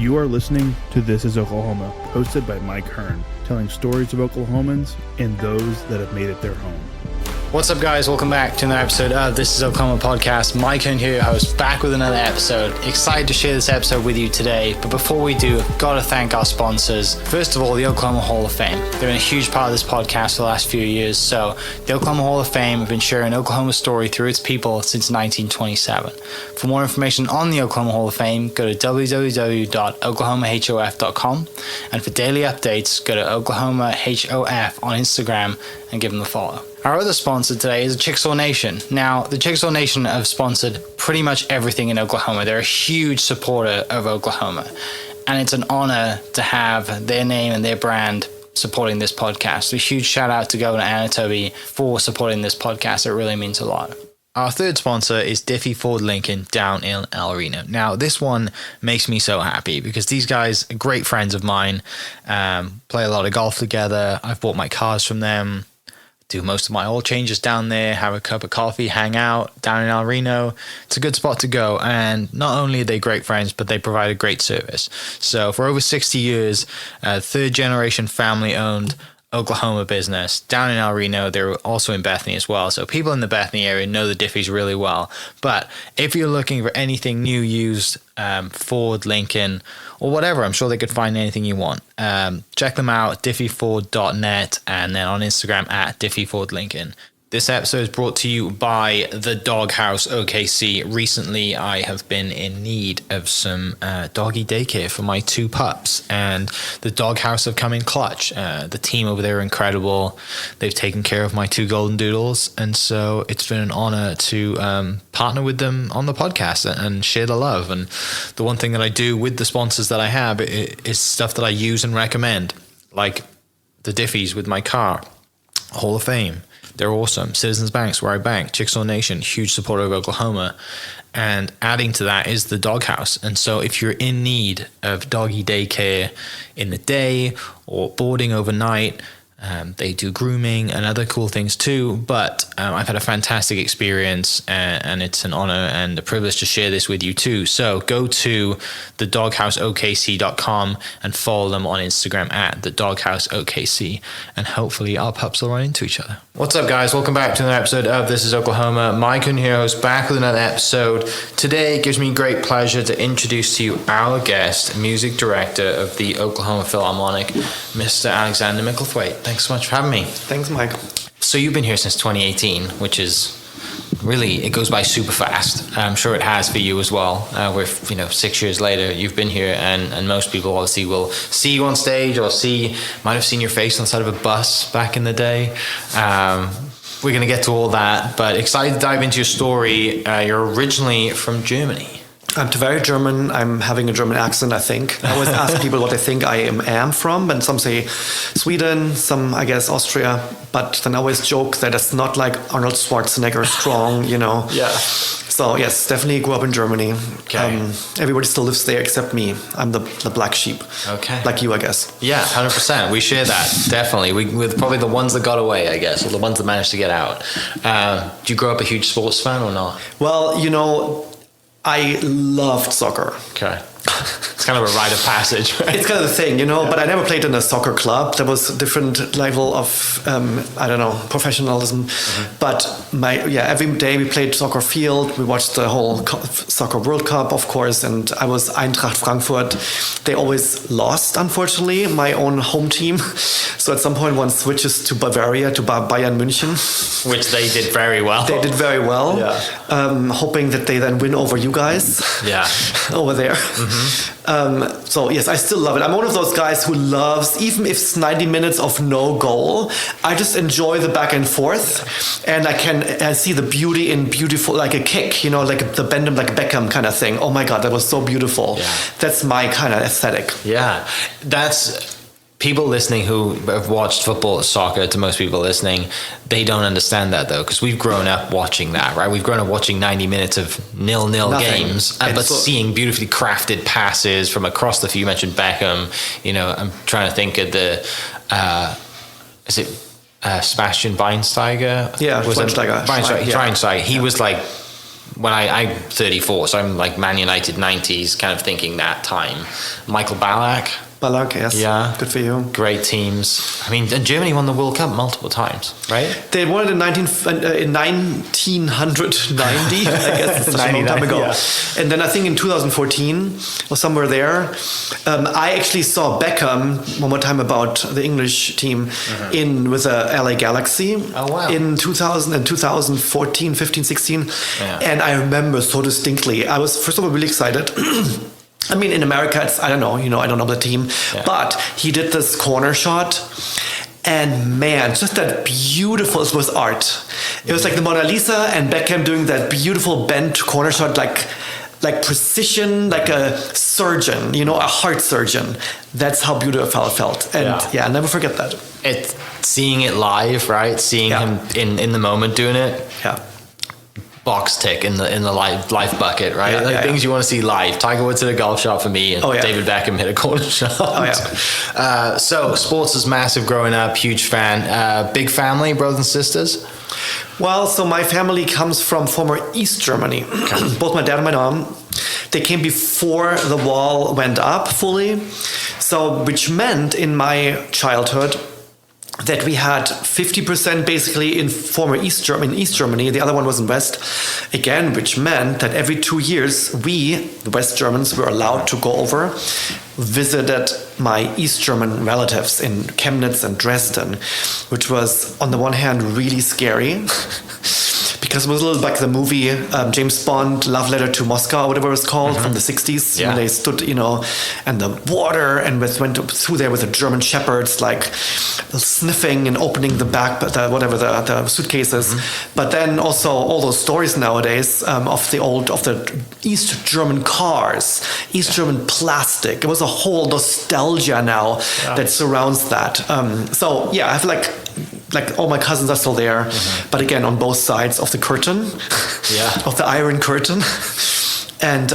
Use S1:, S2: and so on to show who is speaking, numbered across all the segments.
S1: You are listening to This is Oklahoma, hosted by Mike Hearn, telling stories of Oklahomans and those that have made it their home.
S2: What's up, guys? Welcome back to another episode of This is Oklahoma podcast. Mike Hearn here, host, back with another episode. Excited to share this episode with you today. But before we do, I've got to thank our sponsors. First of all, the Oklahoma Hall of Fame. They've been a huge part of this podcast for the last few years. So the Oklahoma Hall of Fame have been sharing Oklahoma's story through its people since 1927. For more information on the Oklahoma Hall of Fame, go to www.oklahomahof.com. And for daily updates, go to OklahomaHOF on Instagram and give them a follow. Our other sponsor today is Chickasaw Nation. Now, the Chickasaw Nation have sponsored pretty much everything in Oklahoma. They're a huge supporter of Oklahoma, and it's an honor to have their name and their brand supporting this podcast. So a huge shout out to Governor Anatoby for supporting this podcast. It really means a lot. Our third sponsor is Diffie Ford Lincoln down in El Reno. Now, this one makes me so happy because these guys are great friends of mine, play a lot of golf together. I've bought my cars from them, do most of my oil changes down there, have a cup of coffee, hang out down in El Reno. It's a good spot to go. And not only are they great friends, but they provide a great service. So for over 60 years, third generation family owned Oklahoma business down in El Reno. They're also in Bethany as well. So people in the Bethany area know the Diffies really well. But if you're looking for anything new, used, Ford, Lincoln, or whatever, I'm sure they could find anything you want. Check them out, diffieford.net, and then on Instagram at diffiefordlincoln. This episode is brought to you by the Doghouse OKC. Recently, I have been in need of some doggy daycare for my two pups, and the Doghouse have come in clutch. The team over there are incredible. They've taken care of my two golden doodles, and so it's been an honor to partner with them on the podcast and share the love. And the one thing that I do with the sponsors that I have is stuff that I use and recommend, like the Diffies with my car, Hall of Fame. They're awesome. Citizens Banks, where I bank. Chickasaw Nation, huge supporter of Oklahoma. And adding to that is the Doghouse. And so if you're in need of doggy daycare in the day or boarding overnight, they do grooming and other cool things too. But I've had a fantastic experience, and it's an honor and a privilege to share this with you too. So go to thedogHouseOKC.com and follow them on Instagram at thedogHouseOKC, and hopefully our pups will run into each other. What's up, guys? Welcome back to another episode of This is Oklahoma. Mike Hearn here, host, back with another episode. Today it gives me great pleasure to introduce to you our guest, music director of the Oklahoma Philharmonic, Mr. Alexander Mickelthwate. Thanks so much for having me.
S3: Thanks, Mike.
S2: So you've been here since 2018, which is really, it goes by super fast. I'm sure it has for you as well. We're 6 years later, you've been here, and most people obviously will see you on stage or might have seen your face on the side of a bus back in the day. We're going to get to all that, but excited to dive into your story. You're originally from Germany.
S3: I'm very German. I'm having a German accent, I think. I always ask people what they think I am from, and some say Sweden, some, I guess, Austria. But then I always joke that it's not like Arnold Schwarzenegger strong,
S2: Yeah.
S3: So, yes, definitely grew up in Germany.
S2: Okay.
S3: Everybody still lives there except me. I'm the black sheep.
S2: Okay.
S3: Like you, I guess.
S2: Yeah, 100%. We share that, definitely. We're probably the ones that got away, I guess, or the ones that managed to get out. Do you grow up a huge sports fan or not?
S3: Well, I loved soccer.
S2: Okay. It's kind of a rite of passage, right?
S3: It's kind of the thing, but I never played in a soccer club. There was a different level of, professionalism. Mm-hmm. But every day we played soccer field. We watched the whole soccer World Cup, of course, and I was Eintracht Frankfurt. They always lost, unfortunately, my own home team. So at some point one switches to Bavaria, to Bayern München.
S2: Which they did very well.
S3: They did very well.
S2: Yeah.
S3: Hoping that they then win over you guys.
S2: Yeah.
S3: Over there.
S2: Mm-hmm.
S3: So yes, I still love it. I'm one of those guys who loves, even if it's 90 minutes of no goal, I just enjoy the back and forth, and I see the beauty in beautiful, like a kick, like the Bendham, like Beckham kind of thing. Oh my God, that was so beautiful. Yeah. That's my kind of aesthetic.
S2: Yeah, that's people listening who have watched football, soccer, to most people listening, they don't understand that though, because we've grown up watching that, right? We've grown up watching 90 minutes of 0-0 games, but seeing beautifully crafted passes from across the field. You mentioned Beckham, I'm trying to think of the, is it Sebastian Schweinsteiger?
S3: Yeah, Schweinsteiger.
S2: Schweinsteiger. He was like when I'm 34, so I'm like Man United 90s, kind of thinking that time. Michael Ballack.
S3: Ballack, yes.
S2: Yeah.
S3: Good for you.
S2: Great teams. I mean, and Germany won the World Cup multiple times, right?
S3: They won it in 1990, I guess. It's such a long time ago.
S2: Yeah.
S3: And then I think in 2014 or somewhere there, I actually saw Beckham one more time about the English team with the LA Galaxy.
S2: Oh, wow.
S3: In 2014, 15, 16.
S2: Yeah.
S3: And I remember so distinctly. I was, first of all, really excited. I mean, in America, I don't know, I don't know the team, but he did this corner shot, and man, just that beautiful, it was art. It was like the Mona Lisa and Beckham doing that beautiful bent corner shot, like precision, like a surgeon, a heart surgeon. That's how beautiful it felt. And I'll never forget that.
S2: Seeing it live, right? Seeing him in the moment doing it.
S3: Yeah.
S2: Box tick in the life bucket, right? Things you want to see live. Tiger Woods hit a golf shot for me, and David Beckham hit a corner shot. So sports is massive growing up, huge fan. Big family, brothers and sisters?
S3: Well, so my family comes from former East Germany. Both my dad and my mom, they came before the wall went up fully. So, which meant in my childhood that we had 50% basically in former East Germany, the other one was in West, again, which meant that every 2 years we, the West Germans, were allowed to go over, visited my East German relatives in Chemnitz and Dresden, which was on the one hand really scary, because it was a little like the movie James Bond, Love Letter to Moscow, whatever it was called, from the 60s, when they stood, and the water, and went through there with the German shepherds, like sniffing and opening the back, the suitcases. But then also all those stories nowadays of the East German cars, East German plastic. It was a whole nostalgia now that surrounds that. I have like all my cousins are still there, but again on both sides of the curtain, of the Iron Curtain, and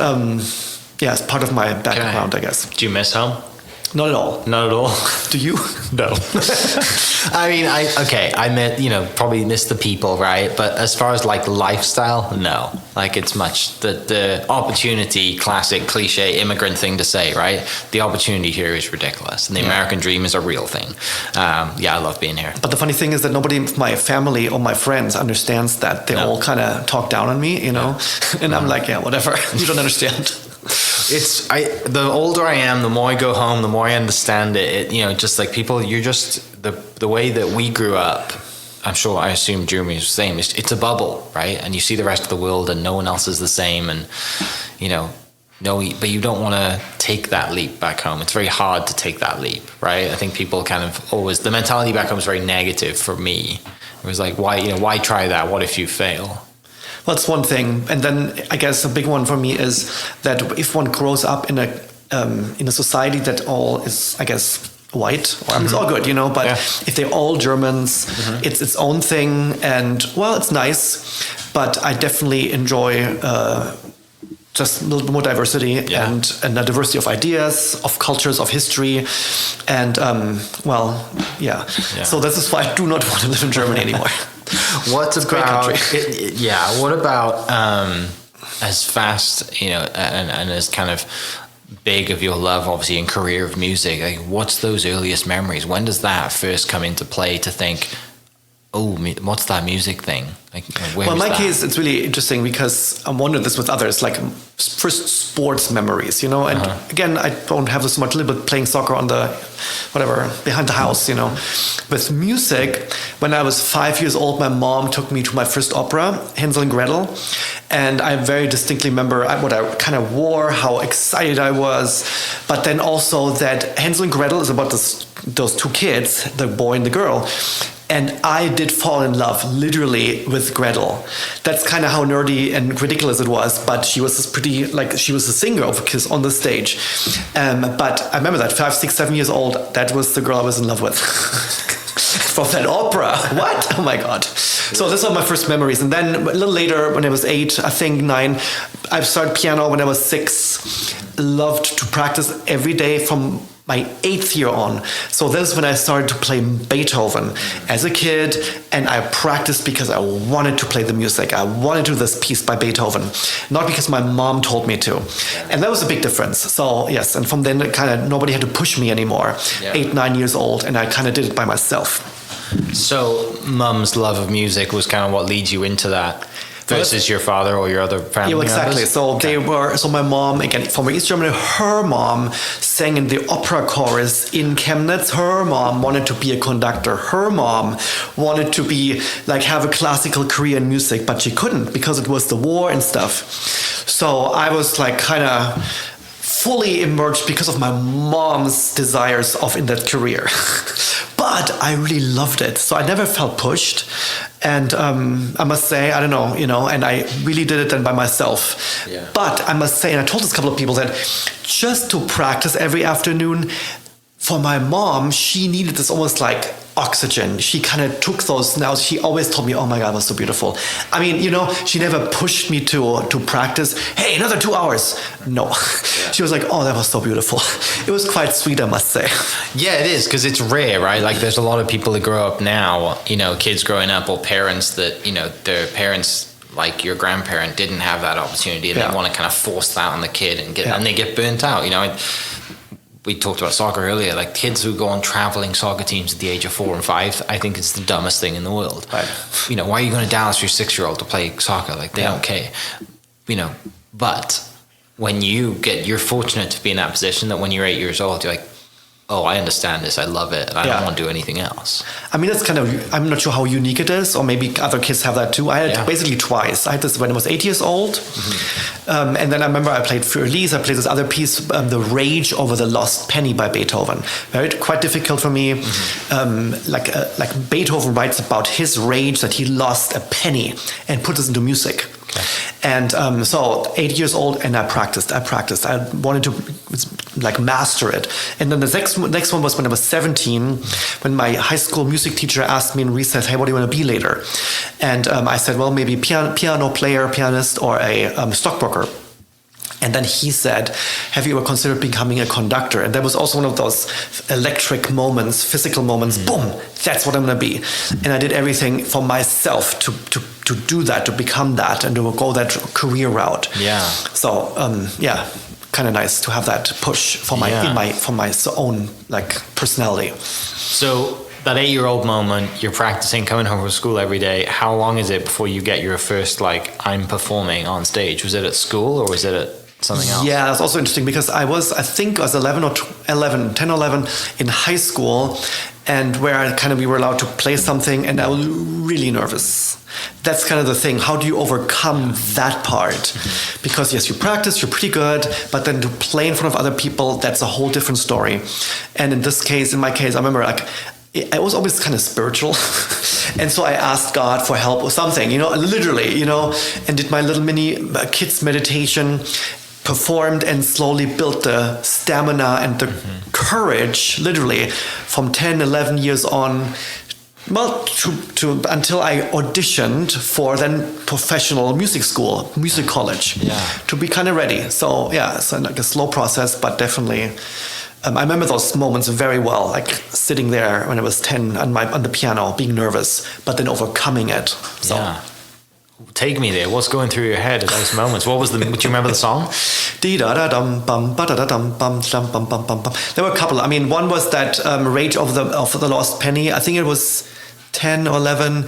S3: it's part of my background, I guess.
S2: Do you miss home?
S3: Not at all.
S2: Not at all.
S3: Do you?
S2: No. I mean, I probably miss the people, right? But as far as like lifestyle, no. Like it's much the opportunity, classic cliche immigrant thing to say, right? The opportunity here is ridiculous, and the American dream is a real thing. I love being here. But
S3: the funny thing is that nobody in my family or my friends understands that. They all kind of talk down on me, and I'm like, whatever. You don't understand.
S2: The older I am, the more I go home, the more I understand it. Just like people, you're just the way that we grew up. I assume Germany is the same. It's a bubble, right? And you see the rest of the world, and no one else is the same. And but you don't want to take that leap back home. It's very hard to take that leap, right? I think people kind of always, the mentality back home is very negative for me. It was like, why try that? What if you fail?
S3: Well, that's one thing, and then I guess a big one for me is that if one grows up in a society that all is, I guess, white, it's all good, But if they're all Germans, it's its own thing, and it's nice. But I definitely enjoy just a little more diversity and a diversity of ideas, of cultures, of history, and So this is why I do not want to live in Germany anymore.
S2: What about as fast, and as kind of big of your love, obviously, and career of music? Like, what's those earliest memories? When does that first come into play to think, what's that music thing? Like,
S3: in my case, it's really interesting because I wondered this with others, like first sports memories, and again, I don't have this much, a little bit playing soccer on the, behind the house, With music, when I was 5 years old, my mom took me to my first opera, Hansel and Gretel, and I very distinctly remember what I kind of wore, how excited I was, but then also that Hansel and Gretel is about those two kids, the boy and the girl. And I did fall in love, literally, with Gretel. That's kind of how nerdy and ridiculous it was, but she was she was a singer on the stage. But I remember that, 5, 6, 7 years old, that was the girl I was in love with. From that opera. What? Oh my God. So those are my first memories. And then a little later, when I was 8, I think 9, I started piano when I was 6. Loved to practice every day from my 8th year on. So this is when I started to play Beethoven as a kid, and I practiced because I wanted to play the music. I wanted to do this piece by Beethoven, not because my mom told me to. And that was a big difference. So yes, and from then kind of nobody had to push me anymore. 8, 9 years old, and I kind of did it by myself.
S2: So mum's love of music was kind of what leads you into that versus your father or your other family members?
S3: Yeah, exactly. So my mom, again, from East Germany, her mom sang in the opera chorus in Chemnitz. Her mom wanted to be a conductor. Her mom wanted to be have a classical career in music, but she couldn't because it was the war and stuff. So I was kind of fully immersed because of my mom's desires in that career. But I really loved it. So I never felt pushed. And I must say, I don't know, and I really did it then by myself. Yeah. But I must say, and I told this couple of people that just to practice every afternoon, for my mom, she needed this almost like oxygen. She kind of took those notes. She always told me, oh my God, it was so beautiful. I mean, she never pushed me to practice. Hey, another 2 hours. No. Yeah. She was like, oh, that was so beautiful. It was quite sweet, I must say.
S2: Yeah, it is, because it's rare, right? There's a lot of people that grow up now, kids growing up, or parents that, their parents, like your grandparent, didn't have that opportunity, and they want to kind of force that on the kid and they get burnt out, We talked about soccer earlier, kids who go on traveling soccer teams at the age of 4 and 5, I think it's the dumbest thing in the world.
S3: Right.
S2: Why are you going to Dallas your 6-year-old to play soccer? They don't care. But when you're fortunate to be in that position that when you're 8 years old, you're like, oh, I understand this, I love it, and I don't want to do anything else. I mean,
S3: that's I'm not sure how unique it is, or maybe other kids have that too. I had basically twice. I had this when I was 8 years old, and then I remember I played Fur-Elise, I played this other piece, The Rage Over the Lost Penny by Beethoven. Quite difficult for me. Like Beethoven writes about his rage that he lost a penny and put this into music. Okay. And so 8 years old, and I practiced. I wanted to master it. And then the next one was when I was 17, when my high school music teacher asked me in recess, hey, what do you want to be later? And I said, well, maybe piano player, pianist, or a stockbroker. And then he said, have you ever considered becoming a conductor? And that was also one of those electric moments, physical moments. Boom, that's what I'm going to be. And I did everything for myself to do that, to become that, and to go that career route.
S2: Yeah.
S3: So, kind of nice to have that push for my own personality.
S2: So that 8-year-old moment, you're practicing, coming home from school every day. How long is it before you get your first I'm performing on stage? Was it at school or was it at something else?
S3: Yeah, that's also interesting because I think I was 10 or 11 in high school, and where we were allowed to play something, and I was really nervous. That's kind of the thing. How do you overcome that part? Because yes, you practice, you're pretty good, but then to play in front of other people, that's a whole different story. And in my case, I remember I was always kind of spiritual. And so I asked God for help or something, literally, and did my little mini kids meditation, performed, and slowly built the stamina and the courage, literally, from 10, 11 years on, to until I auditioned for then professional music school, music college, to be kind of ready. So it's a slow process, but definitely. I remember those moments very well, sitting there when I was 10 on the piano, being nervous, but then overcoming it. So. Yeah.
S2: Take me there. What's going through your head at those moments? Do you remember the song?
S3: There were a couple. I mean, one was that Rage of the Lost Penny. I think it was 10 or 11. And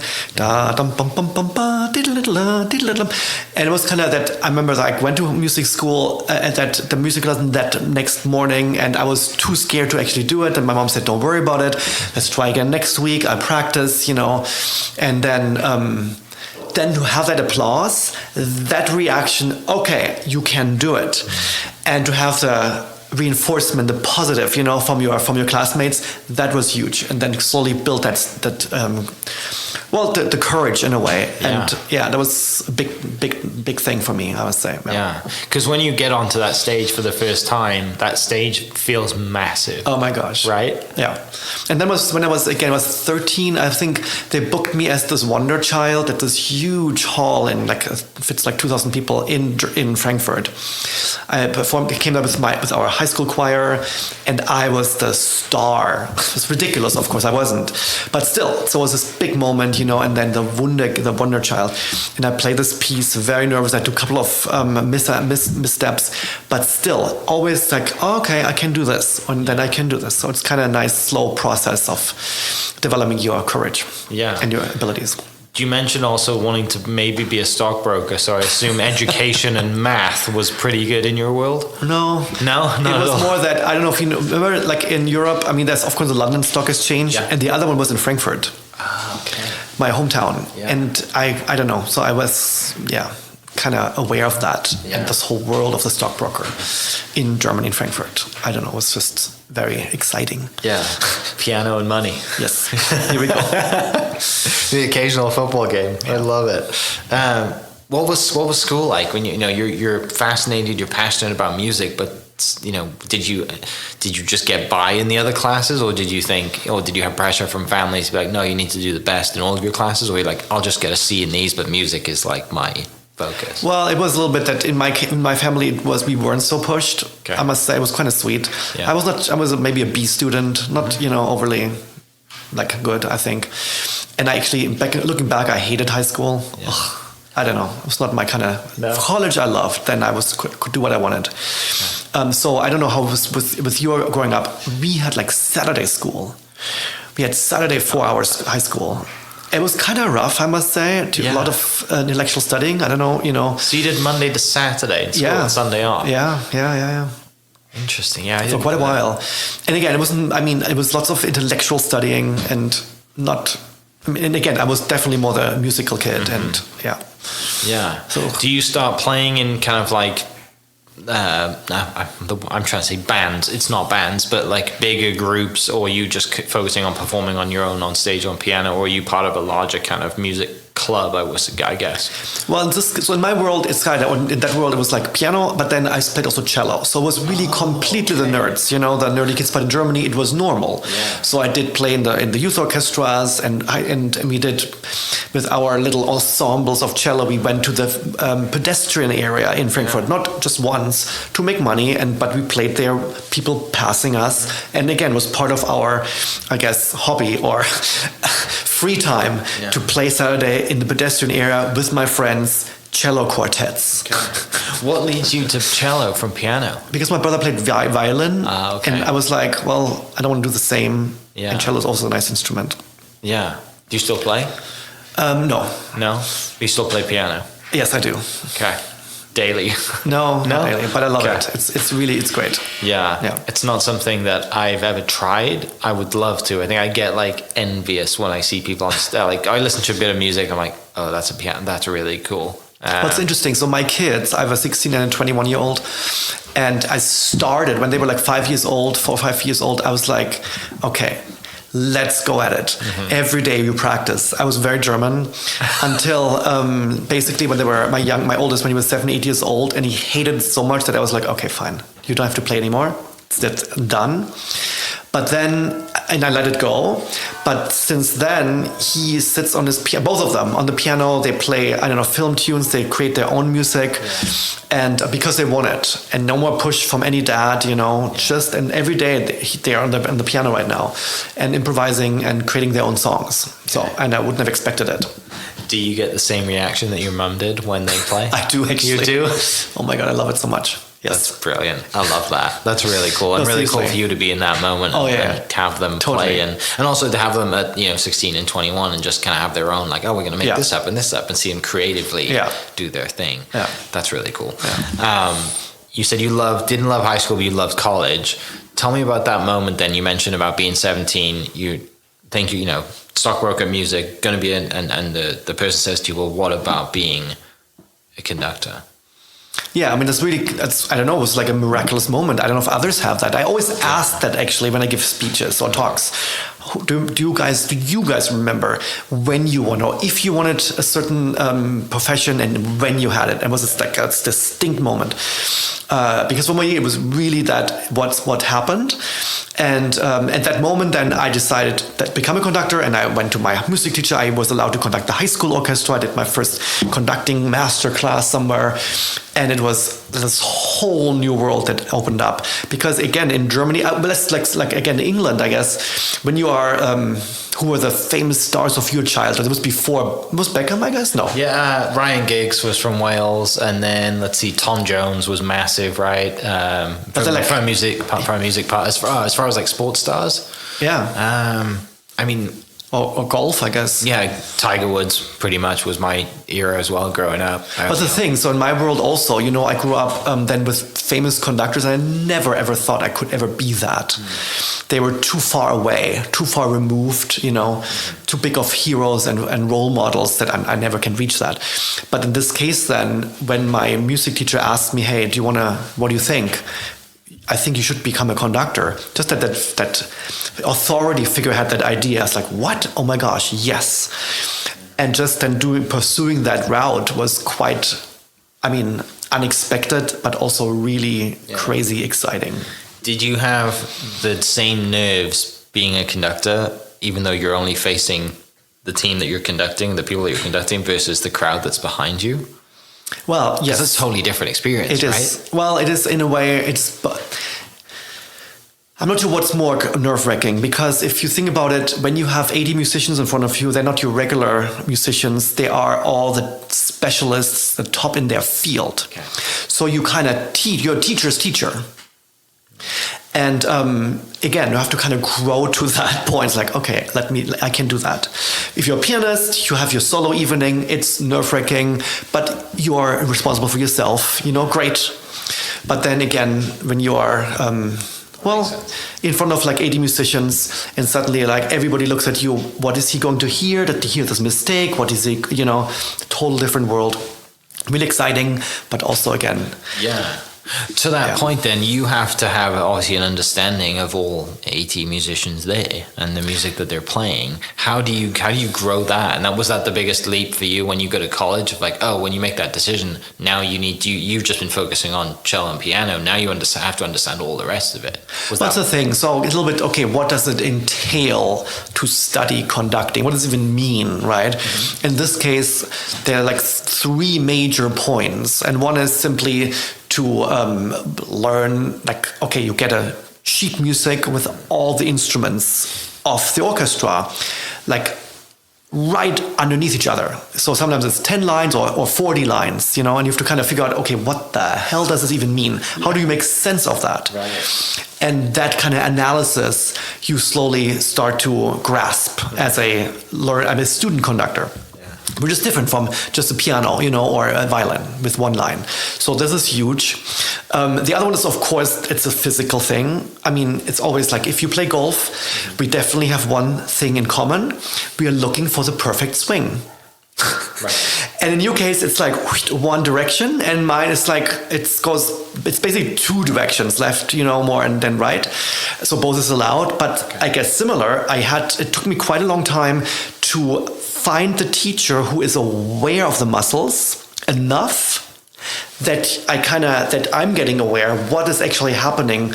S3: it was kind of that. I remember I went to music school and that the music lesson that next morning, and I was too scared to actually do it. And my mom said, "Don't worry about it. Let's try again next week. I practice, and then." Then to have that applause, that reaction, okay, you can do it, and to have the reinforcement, the positive, from your classmates, that was huge. And then slowly built that Well, the courage in a way. And that was a big thing for me, I would say.
S2: Yeah. Because when you get onto that stage for the first time, that stage feels massive.
S3: Oh my gosh.
S2: Right?
S3: Yeah. And then when I was 13, I think they booked me as this wonder child at this huge hall in fits like 2,000 people in Frankfurt. I came there with our high school choir, and I was the star. It was ridiculous, of course, I wasn't. But still, so it was this big moment, and then the Wonder Child. And I played this piece, very nervous. I took a couple of missteps, but still, always like, oh, okay, I can do this, and then I can do this. So it's kind of a nice, slow process of developing your courage and your abilities.
S2: You mentioned also wanting to maybe be a stockbroker, so I assume education and math was pretty good in your world?
S3: No,
S2: not
S3: it was
S2: at all.
S3: more that, I don't know if you know, remember, like in Europe, I mean, there's of course the London Stock Exchange, and the other one was in Frankfurt, my hometown. And I don't know, so I was, kind of aware of that and this whole world of the stockbroker in Germany, in Frankfurt. I don't know, it was just very exciting.
S2: Yeah, piano and money.
S3: Yes, here we go.
S2: The occasional football game. I love it. What was school like when you're fascinated, you're passionate about music, but did you just get by in the other classes, or did you have pressure from families to be like, no, you need to do the best in all of your classes, or you're like, I'll just get a C in these, but music is like my focus? Well,
S3: it was a little bit that in my family we weren't so pushed. Okay. I must say it was kind of sweet. Yeah. I was maybe a B student, not overly good, I think. And I actually, looking back, I hated high school. Yeah. Ugh, I don't know. It was not my kind of... No. College I loved. Then I could do what I wanted. Yeah. So I don't know how it was with you growing up. We had Saturday school. We had Saturday 4 hours high school. It was kind of rough, I must say. A lot of intellectual studying. I don't know,
S2: So you did Monday to Saturday in school and Sunday off?
S3: Yeah.
S2: Interesting. Yeah.
S3: For quite a while. And again, it was lots of intellectual studying and not... and again, I was definitely more the musical kid, and
S2: Yeah. So, do you start playing in kind of I'm trying to say bands. It's not bands, but bigger groups, or are you just focusing on performing on your own on stage on piano, or are you part of a larger kind of music club? I guess. Well,
S3: so in my world, it's kind of, in that world, it was piano, but then I played also cello. So it was really completely the nerds, the nerdy kids. But in Germany, it was normal. Yeah. So I did play in the youth orchestras, and we did with our little ensembles of cello. We went to the pedestrian area in Frankfurt, not just once to make money, but we played there. People passing us, and again, was part of our, I guess, hobby or free time to play Saturday in the pedestrian area with my friends, cello quartets.
S2: Okay. What leads you to cello from piano?
S3: Because my brother played violin, and I was like, well, I don't want to do the same. Yeah. And cello is also a nice instrument.
S2: Yeah. Do you still play?
S3: No.
S2: No? You still play piano?
S3: Yes, I do.
S2: Okay. Daily?
S3: No, not daily, but I love it. It's great.
S2: Yeah. It's not something that I've ever tried. I would love to. I think I get envious when I see people on stage. I listen to a bit of music, I'm like, oh, that's a piano. That's really cool.
S3: What's interesting, so my kids, I have a 16 and a 21-year-old, and I started when they were 5 years old, 4 or 5 years old, I was like, okay, let's go at it. Mm-hmm. Every day you practice. I was very German until basically when they were my oldest, when he was 7, 8 years old, and he hated it so much that I was like, okay, fine, you don't have to play anymore. It's done. But then, and I let it go. But since then, he sits on his piano, both of them on the piano. They play, film tunes. They create their own music, and because they want it, and no more push from any dad, and every day they are on the piano right now, and improvising and creating their own songs. So, and I wouldn't have expected it.
S2: Do you get the same reaction that your mum did when they play?
S3: I do, actually.
S2: You do?
S3: Oh my God, I love it so much. Yes.
S2: That's brilliant. I love that. That's really cool. And really cool for you to be in that moment and have them play and also to have them at 16 and 21 and just kind of have their own we're going to make this up and see them creatively do their thing. Yeah. That's really cool. Yeah. You said you didn't love high school, but you loved college. Tell me about that moment then. You mentioned about being 17. You think, stockbroker music, going to be and the person says to you, well, what about being a conductor?
S3: Yeah, I don't know, it was a miraculous moment. I don't know if others have that. I always ask that actually when I give speeches or talks. do you guys remember when you wanted, or if you wanted a certain profession and when you had it? And was it like a distinct moment? Because for me, it was really that what happened. And at that moment, then I decided to become a conductor, and I went to my music teacher. I was allowed to conduct the high school orchestra. I did my first conducting master class somewhere. And it was this whole new world that opened up. Because again, in Germany, like again, England, I guess, when you are, who were the famous stars of your childhood? It was Beckham, I guess? No.
S2: Yeah, Ryan Giggs was from Wales, and then let's see, Tom Jones was massive, right? From a music part, as far as like sports stars.
S3: Yeah.
S2: I mean,
S3: or golf, I guess.
S2: Yeah, Tiger Woods pretty much was my era as well growing up.
S3: But the thing, so in my world also, I grew up then with famous conductors, and I never ever thought I could ever be that. They were too far away, too far removed, too big of heroes and role models that I never can reach that. But in this case then, when my music teacher asked me, hey, what do you think? I think you should become a conductor. Just that authority figure had that idea. I was like, what? Oh my gosh, yes. And just then pursuing that route was quite, unexpected, but also really crazy exciting.
S2: Did you have the same nerves being a conductor, even though you're only facing the team that you're conducting, the people that you're conducting, versus the crowd that's behind you?
S3: Well, yes.
S2: It's a totally different experience, right?
S3: Well, it is in a way. I'm not sure what's more nerve-wracking, because if you think about it, when you have 80 musicians in front of you, they're not your regular musicians. They are all the specialists, the top in their field. Okay. So you kind of you're a teacher's teacher. And again, you have to kind of grow to that point. It's like, okay, I can do that. If you're a pianist, you have your solo evening, it's nerve-wracking, but you are responsible for yourself, great. But then again, when you are, in front of like 80 musicians, and suddenly like everybody looks at you, what is he going to hear? Did he hear this mistake? What is he, total different world. Really exciting, but also again.
S2: Yeah. To that point, then, you have to have obviously an understanding of all 80 musicians there and the music that they're playing. How do you grow that? And was that the biggest leap for you when you go to college? Of like, when you make that decision, now you've just been focusing on cello and piano. Now you have to understand all the rest of it.
S3: That's the thing. So a little bit, okay, what does it entail to study conducting? What does it even mean, right? Mm-hmm. In this case, there are like three major points, and one is simply to learn, like, okay, you get a sheet music with all the instruments of the orchestra, like right underneath each other. So sometimes it's 10 lines or 40 lines, and you have to kind of figure out, okay, what the hell does this even mean? How do you make sense of that? Right. And that kind of analysis you slowly start to grasp as a student conductor. Which is different from just a piano, or a violin with one line. So this is huge. The other one is, of course, it's a physical thing. It's always like if you play golf, we definitely have one thing in common. We are looking for the perfect swing. Right. And in your case, it's like one direction, and mine is like it's basically two directions, left, more and then right. So both is allowed, but okay. I guess similar. It took me quite a long time to find the teacher who is aware of the muscles enough that I'm getting aware what is actually happening,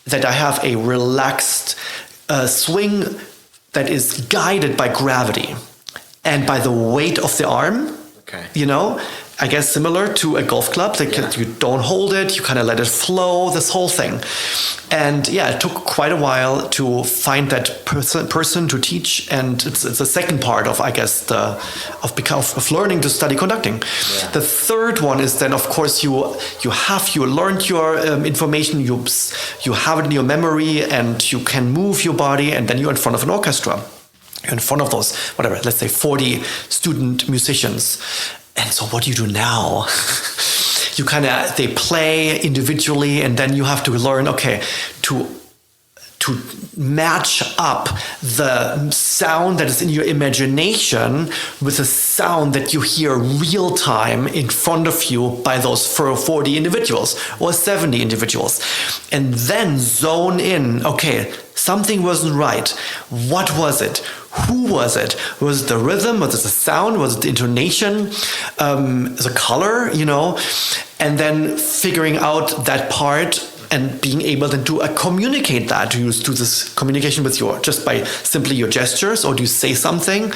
S3: that I have a relaxed swing that is guided by gravity and by the weight of the arm. Okay. I guess similar to a golf club, you don't hold it, you kind of let it flow, this whole thing. And it took quite a while to find that person to teach, and it's the second part of, I guess, of learning to study conducting. Yeah. The third one is then, of course, you learned your information, you have it in your memory, and you can move your body, and then you're in front of an orchestra. You're in front of those, let's say 40 student musicians. And so what do you do now? They play individually, and then you have to learn, okay, to to match up the sound that is in your imagination with the sound that you hear real time in front of you by those 40 individuals or 70 individuals. And then zone in, okay, something wasn't right. What was it? Who was it? Was it the rhythm? Was it the sound? Was it the intonation? The color, and then figuring out that part and being able then to communicate that. Do you do this communication with just by simply your gestures, or do you say something?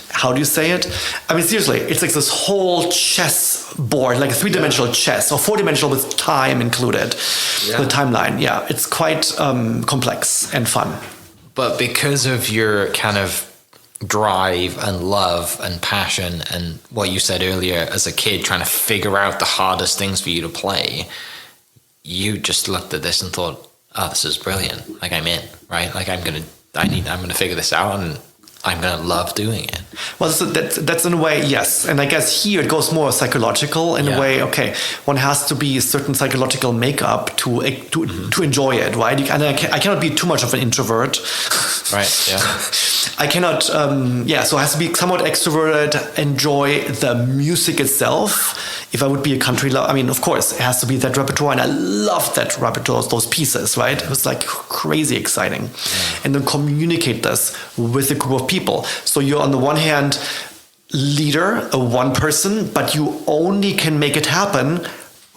S3: How do you say it? I mean, seriously, it's like this whole chess board, like a 3-dimensional chess, or 4-dimensional with time included, the timeline. Yeah, it's quite complex and fun.
S2: But because of your kind of drive and love and passion and what you said earlier as a kid, trying to figure out the hardest things for you to play, you just looked at this and thought, oh, this is brilliant. Like, I'm in, right? Like, I'm going to figure this out, and I'm going to love doing it.
S3: Well, so that's in a way, yes. And I guess here it goes more psychological in a way. Okay, one has to be a certain psychological makeup to enjoy it, right? And I cannot be too much of an introvert.
S2: Right, yeah.
S3: I cannot, so I have to be somewhat extroverted, enjoy the music itself. If I would be a country lover, I mean, of course, it has to be that repertoire, and I love that repertoire, those pieces, right? It was like crazy exciting. And then communicate this with a group of people. So you're on the one hand leader, one person, but you only can make it happen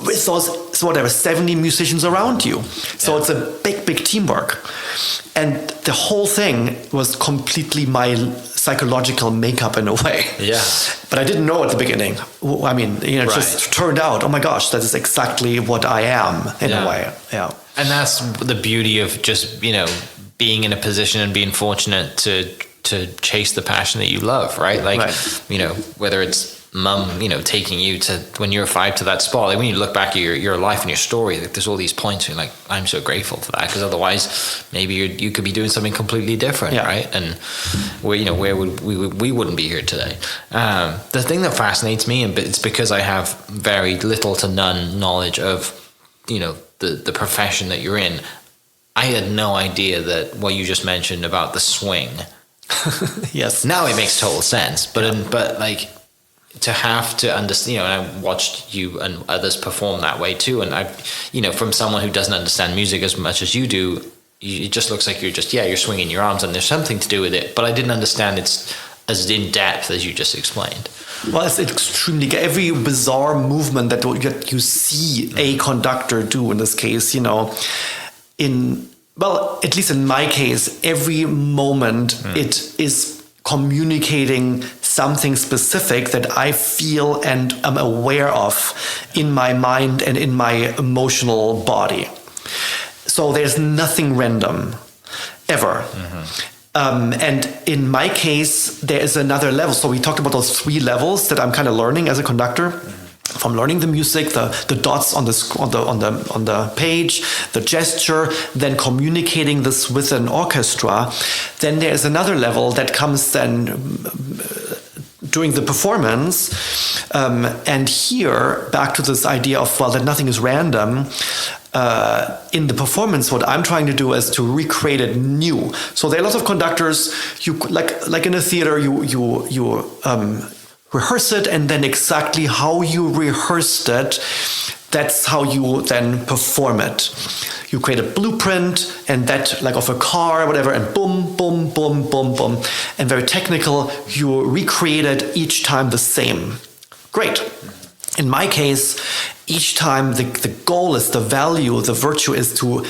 S3: with those 70 musicians around you. So it's a big teamwork. And the whole thing was completely my psychological makeup in a way. Yeah. But I didn't know at the beginning. I mean, it just turned out, oh my gosh, that is exactly what I am in a way. Yeah.
S2: And that's the beauty of just, being in a position and being fortunate to chase the passion that you love, right? Like, whether it's mum, taking you to, when you're 5 to that spot, like when you look back at your life and your story, like there's all these points where you're like, I'm so grateful for that, because otherwise maybe you could be doing something completely different, right? And where would we wouldn't be here today. The thing that fascinates me, and it's because I have very little to none knowledge of, the profession that you're in. I had no idea that what you just mentioned about the swing.
S3: Yes.
S2: Now it makes total sense, but like, to have to understand, and I watched you and others perform that way too. And I, from someone who doesn't understand music as much as you do, it just looks like you're swinging your arms, and there's something to do with it. But I didn't understand it's as in depth as you just explained.
S3: Well, it's extremely, every bizarre movement that you see a conductor do in this case, at least in my case, every moment it is communicating something specific that I feel and am aware of in my mind and in my emotional body. So there's nothing random, ever. And in my case, there is another level. So we talked about those 3 levels that I'm kind of learning as a conductor. From learning the music, the dots on the page, the gesture, then communicating this with an orchestra. Then there is another level that comes then during the performance. And here, back to this idea of, that nothing is random. In the performance, what I'm trying to do is to recreate it new. So there are lots of conductors, you like in a theater, you rehearse it, and then exactly how you rehearsed it, that's how you then perform it. You create a blueprint, and that, like of a car or whatever, and boom, boom, boom, boom, boom. And very technical, you recreate it each time the same. Great. In my case, each time the goal is, the value, the virtue is to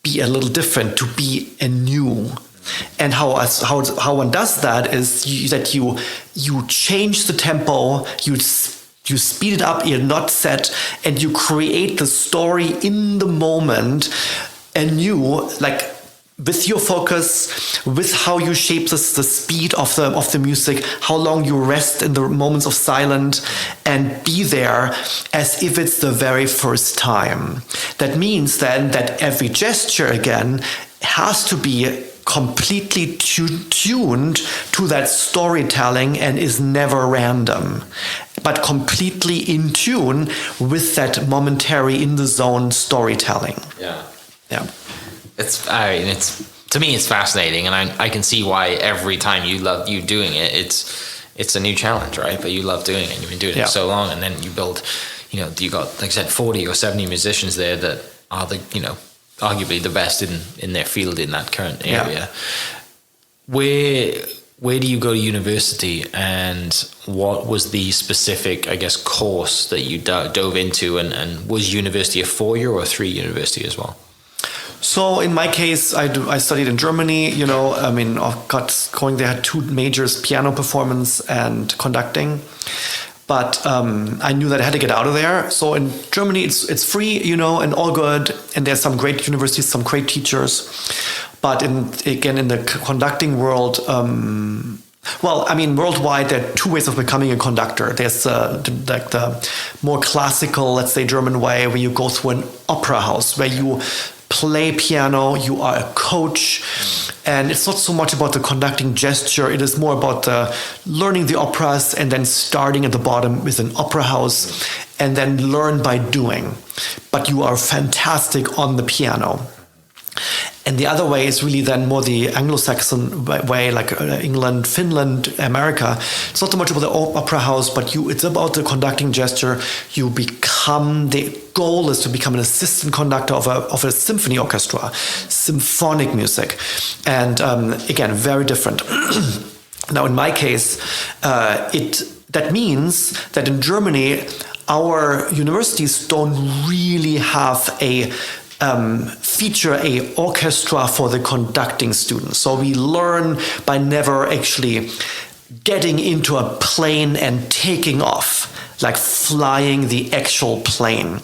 S3: be a little different, to be anew. And how one does that is that you change the tempo, you speed it up, you're not set, and you create the story in the moment anew, like with your focus, with how you shape the speed of the music, how long you rest in the moments of silence, and be there as if it's the very first time. That means then that every gesture again has to be completely tuned to that storytelling and is never random, but completely in tune with that momentary in the zone storytelling.
S2: Yeah.
S3: Yeah.
S4: It's to me, it's fascinating, and I can see why every time you love you doing it. It's a new challenge, right? But you love doing it. You've been doing it so long, and then you build. You got, like I said, 40 or 70 musicians there that are arguably the best in their field in that current area. Where do you go to university, and what was the specific, I guess, course that you dove into, and was university a 4-year or a 3 university as well?
S3: So in my case, I studied in Germany. I got going there, had 2 majors: piano performance and conducting. But I knew that I had to get out of there. So in Germany, it's free, and all good. And there's some great universities, some great teachers. But in the conducting world, worldwide, there are 2 ways of becoming a conductor. There's the more classical, let's say, German way, where you go through an opera house, where you play piano, you are a coach, and it's not so much about the conducting gesture, it is more about learning the operas and then starting at the bottom with an opera house and then learn by doing. But you are fantastic on the piano. And the other way is really then more the Anglo-Saxon way, like England, Finland, America. It's not so much about the opera house, but it's about the conducting gesture. The goal is to become an assistant conductor of a symphony orchestra, symphonic music. And again, very different. Now, in my case, that means that in Germany, our universities don't really have feature a orchestra for the conducting students. So we learn by never actually getting into a plane and taking off, like flying the actual plane.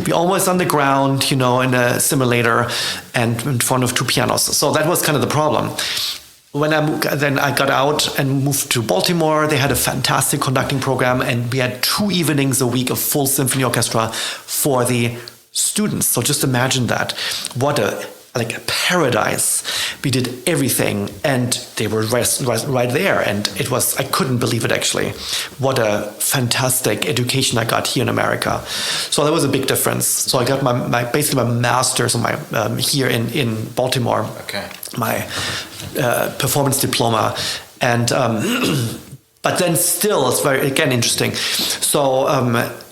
S3: We're always on the ground, in a simulator and in front of 2 pianos. So that was kind of the problem. When I got out and moved to Baltimore, they had a fantastic conducting program, and we had 2 evenings a week of full symphony orchestra for the students. So just imagine that. What a paradise. We did everything, and they were right there, and I couldn't believe it, actually. What a fantastic education I got here in America. So that was a big difference. So I got my master's here in Baltimore.
S4: Okay.
S3: My performance diploma, and but then still, it's very, again, interesting. So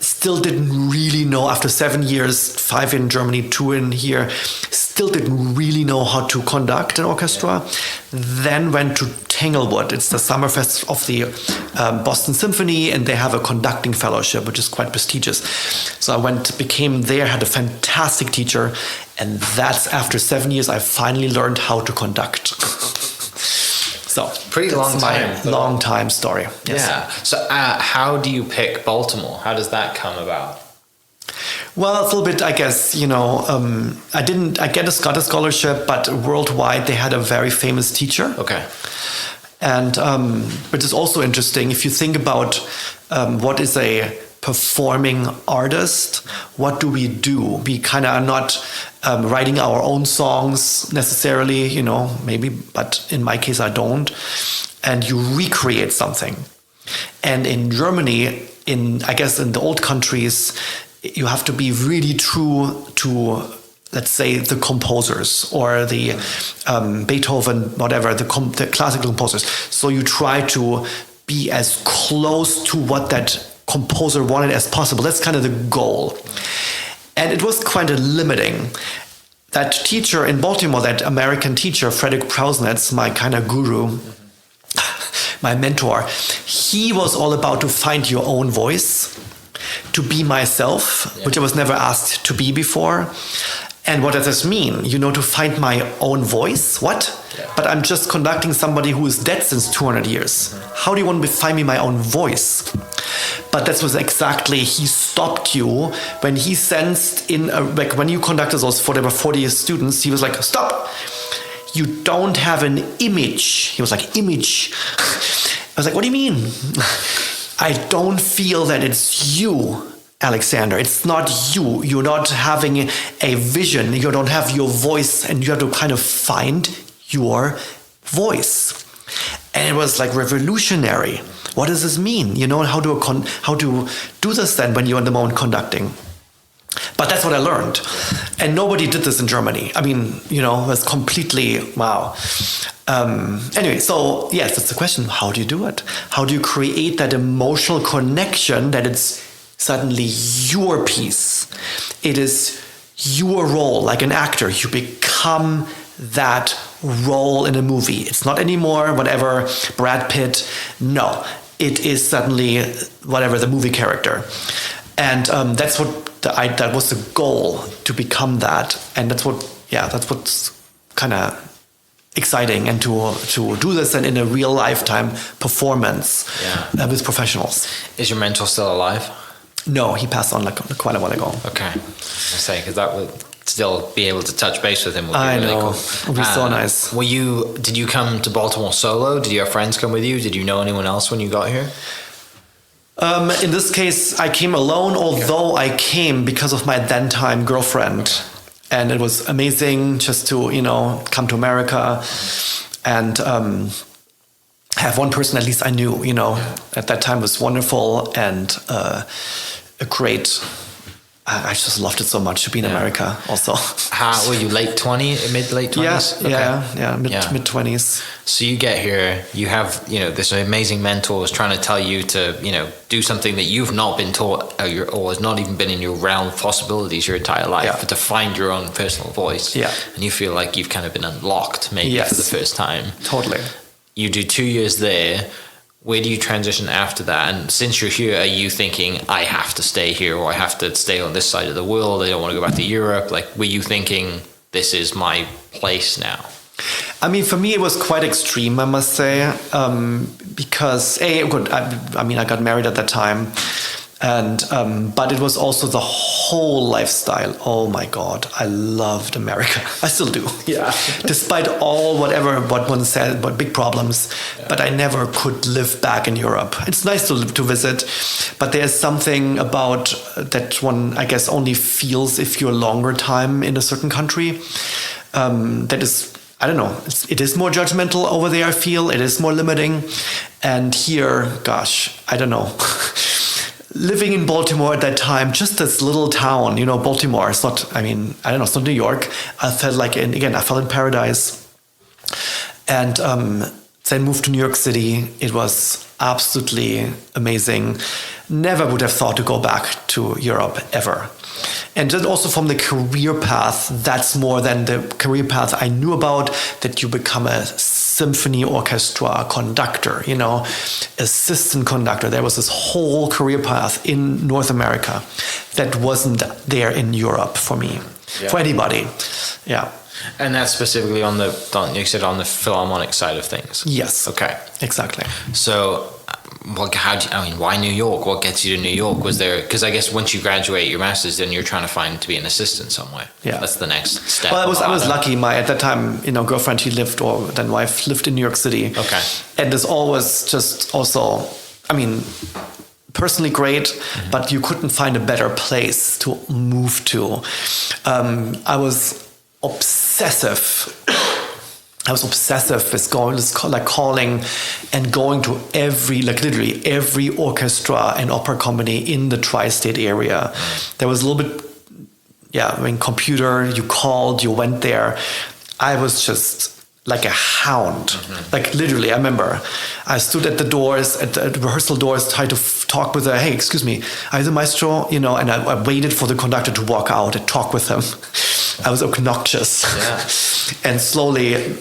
S3: still didn't really know, after 7 years, 5 in Germany, 2 in here, still didn't really know how to conduct an orchestra. Then went to Tanglewood. It's the Summerfest of the Boston Symphony, and they have a conducting fellowship, which is quite prestigious. So I became there, had a fantastic teacher, and that's after 7 years, I finally learned how to conduct. So
S4: pretty long
S3: time story. Yes.
S4: Yeah. So how do you pick Baltimore? How does that come about?
S3: Well, it's a little bit, I guess, I got a scholarship, but worldwide they had a very famous teacher.
S4: Okay.
S3: And which is also interesting if you think about what is a performing artist, what do? We kind of are not writing our own songs necessarily, maybe, but in my case I don't. And you recreate something. And in Germany, in the old countries, you have to be really true to, let's say, the composers or the Beethoven, whatever, the classical composers. So you try to be as close to what that composer wanted as possible. That's kind of the goal. And it was quite limiting. That teacher in Baltimore, that American teacher, Frederick Prausnitz, my kind of guru, my mentor, he was all about to find your own voice, to be myself, which I was never asked to be before. And what does this mean? To find my own voice? What? Yeah. But I'm just conducting somebody who is dead since 200 years. How do you want to find me my own voice? But that was exactly, he stopped you when he sensed when you conducted those 40 students, he was like, stop. You don't have an image. He was like, image. I was like, what do you mean? I don't feel that it's you, Alexander. It's not you. You're not having a vision. You don't have your voice, and you have to kind of find your voice. And it was like revolutionary. What does this mean? How to do this then when you're in the moment conducting? But that's what I learned. And nobody did this in Germany. I mean, it was completely, wow. Anyway, so yes, that's the question. How do you do it? How do you create that emotional connection that it's suddenly your piece? It is your role, like an actor. You become that role in a movie. It's not anymore whatever Brad Pitt. No, it is suddenly whatever the movie character. And that's what that was the goal, to become that. And that's what's kind of exciting, and to do this and in a real lifetime performance with professionals.
S4: Is your mentor still alive?
S3: No, he passed on quite a while ago.
S4: Okay, I say, because that would still be able to touch base with him would be really cool.
S3: It would be so nice.
S4: Did you come to Baltimore solo? Did you have friends come with you? Did you know anyone else when you got here?
S3: In this case, I came alone, although I came because of my then-time girlfriend. And it was amazing just to, come to America and have one person at least I knew, at that time was wonderful and a great... I just loved it so much to be in America also.
S4: How were you, late 20s, mid-late 20s?
S3: Mid-20s.
S4: So you get here, you have, this amazing mentor is trying to tell you to, do something that you've not been taught or has not even been in your realm of possibilities your entire life, but to find your own personal voice. Yeah. And you feel like you've kind of been unlocked maybe for the first time.
S3: Totally.
S4: You do 2 years there. Where do you transition after that? And since you're here, are you thinking, I have to stay here, or I have to stay on this side of the world, I don't want to go back to Europe? Like, were you thinking, this is my place now?
S3: I mean, for me, it was quite extreme, I must say, because, I got married at that time, and but it was also the whole lifestyle. Oh my God, I loved America. I still do. Yeah. Despite all what one said, what big problems, but I never could live back in Europe. It's nice to visit, but there's something about that one, I guess, only feels if you're longer time in a certain country. That is, I don't know. It is more judgmental over there, I feel. It is more limiting. And here, gosh, I don't know. Living in Baltimore at that time, just this little town, Baltimore, it's not, it's not New York. I felt like, I felt in paradise. And then moved to New York City. It was absolutely amazing. Never would have thought to go back to Europe, ever. And then also from the career path, that's more than the career path I knew about, that you become a symphony orchestra conductor, assistant conductor. There was this whole career path in North America that wasn't there in Europe for me, for anybody. Yeah.
S4: And that's specifically on the Philharmonic side of things?
S3: Yes.
S4: Okay.
S3: Exactly.
S4: So, why New York? What gets you to New York? Was there, because I guess once you graduate your master's, then you're trying to find to be an assistant somewhere. Yeah. That's the next step.
S3: Well, I was lucky. At that time, girlfriend, then wife lived in New York City. Okay. And this always just also, personally great, but you couldn't find a better place to move to. I was obsessive with calling and going to literally every orchestra and opera company in the tri-state area. There was a little bit, computer, you called, you went there. I was just like a hound. Like literally, I remember I stood at the doors, at the rehearsal doors, tried to talk with her. Hey, excuse me, are you the maestro? And I waited for the conductor to walk out and talk with him. I was obnoxious. Yeah. And slowly,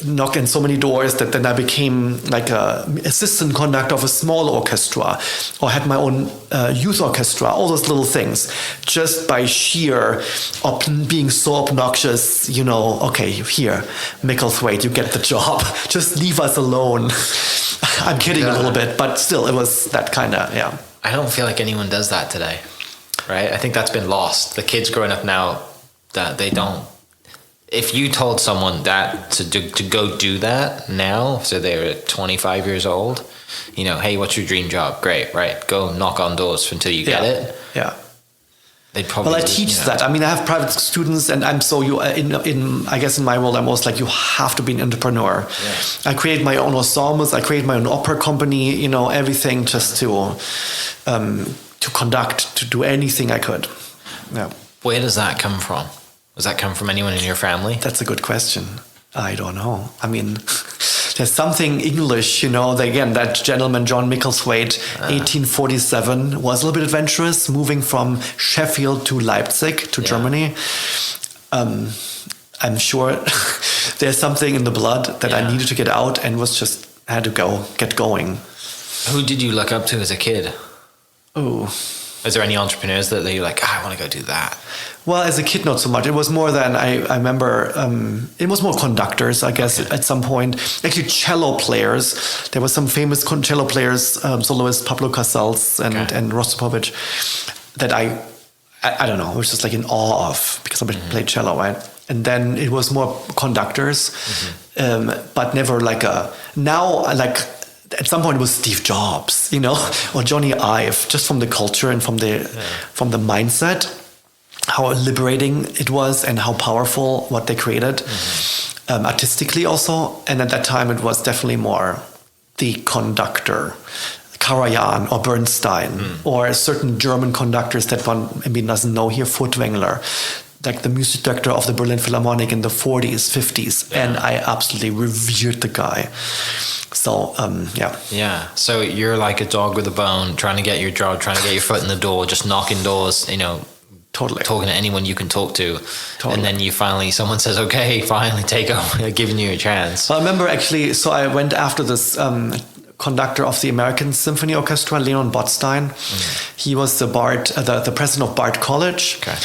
S3: knock in so many doors that then I became like a assistant conductor of a small orchestra, or had my own youth orchestra, all those little things, just by sheer being so obnoxious, okay, here, Mickelthwate, you get the job, just leave us alone. I'm kidding a little bit, but still, it was that kind of, yeah.
S4: I don't feel like anyone does that today, right? I think that's been lost. The kids growing up now, that they don't. If you told someone that to go do that now, so they're 25 years old, hey, what's your dream job? Great, right? Go knock on doors until you get it. Yeah. They'd probably.
S3: Well, I teach that. I have private students, and I'm so I guess in my world, I'm almost like, you have to be an entrepreneur. Yeah. I create my own ensembles. I create my own opera company. Everything just to conduct, to do anything I could. Yeah.
S4: Where does that come from? Does that come from anyone in your family?
S3: That's a good question. I don't know. I mean, there's something English, again, that gentleman, John Mickelthwate, 1847, was a little bit adventurous, moving from Sheffield to Leipzig, to Germany. I'm sure there's something in the blood that I needed to get out and had to get going.
S4: Who did you look up to as a kid?
S3: Oh.
S4: Is there any entrepreneurs that you're like, I want to go do that?
S3: Well, as a kid, not so much. It was more than I remember. It was more conductors, I guess, at some point. Actually, cello players. There were some famous cello players, soloist Pablo Casals and Rostropovich, that I don't know, I was just like in awe of, because I played cello, right? And then it was more conductors, but never at some point it was Steve Jobs, or Johnny Ive, just from the culture and from the mindset, how liberating it was and how powerful what they created, artistically also. And at that time it was definitely more the conductor, Karajan or Bernstein, or certain German conductors that one maybe doesn't know here, Furtwängler, like the music director of the Berlin Philharmonic in the 40s, 50s. Yeah. And I absolutely revered the guy. So,
S4: Yeah. So you're like a dog with a bone, trying to get your job, trying to get your foot in the door, just knocking doors,
S3: totally
S4: talking to anyone you can talk to.
S3: Totally.
S4: And then someone says, okay, finally take over, giving you a chance.
S3: Well, I remember actually, so I went after this conductor of the American Symphony Orchestra, Leon Botstein. He was the president of Bard College.
S4: Okay.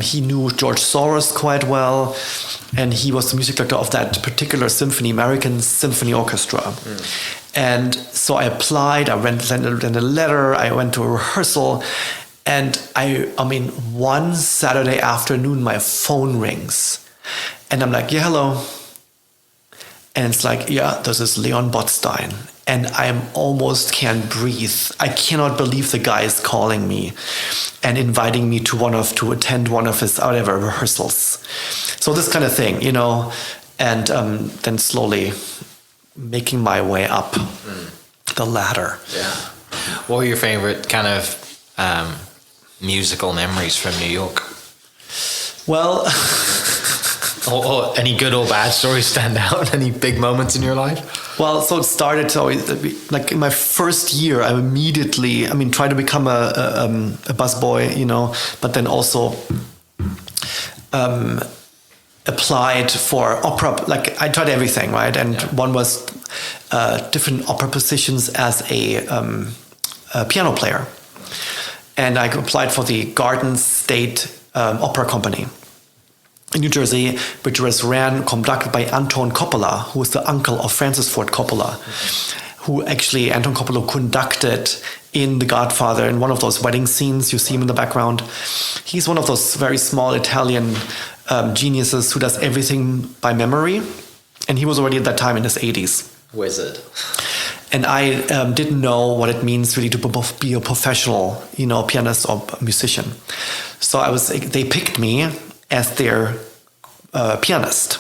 S3: He knew George Soros quite well, and he was the music director of that particular symphony, American Symphony Orchestra. And so I applied, I sent a letter, I went to a rehearsal, and I mean, one Saturday afternoon, my phone rings, and I'm like, hello. And it's like, this is Leon Botstein. And I almost can't breathe. I cannot believe the guy is calling me and inviting me to attend one of his rehearsals. So this kind of thing, and then slowly making my way up the ladder.
S4: Yeah. What were your favorite kind of musical memories from New York?
S3: Well,
S4: or any good or bad stories stand out? Any big moments in your life?
S3: Well, so it started, like in my first year, I immediately, tried to become a busboy, but then also applied for opera, like I tried everything, right? And one was different opera positions as a piano player. And I applied for the Garden State Opera Company in New Jersey, which was conducted by Anton Coppola, who was the uncle of Francis Ford Coppola, who actually Anton Coppola conducted in The Godfather, in one of those wedding scenes. You see him in the background. He's one of those very small Italian geniuses who does everything by memory. And he was already at that time in his 80s.
S4: Wizard.
S3: And I didn't know what it means really to be a professional, pianist or musician. So they picked me as their pianist.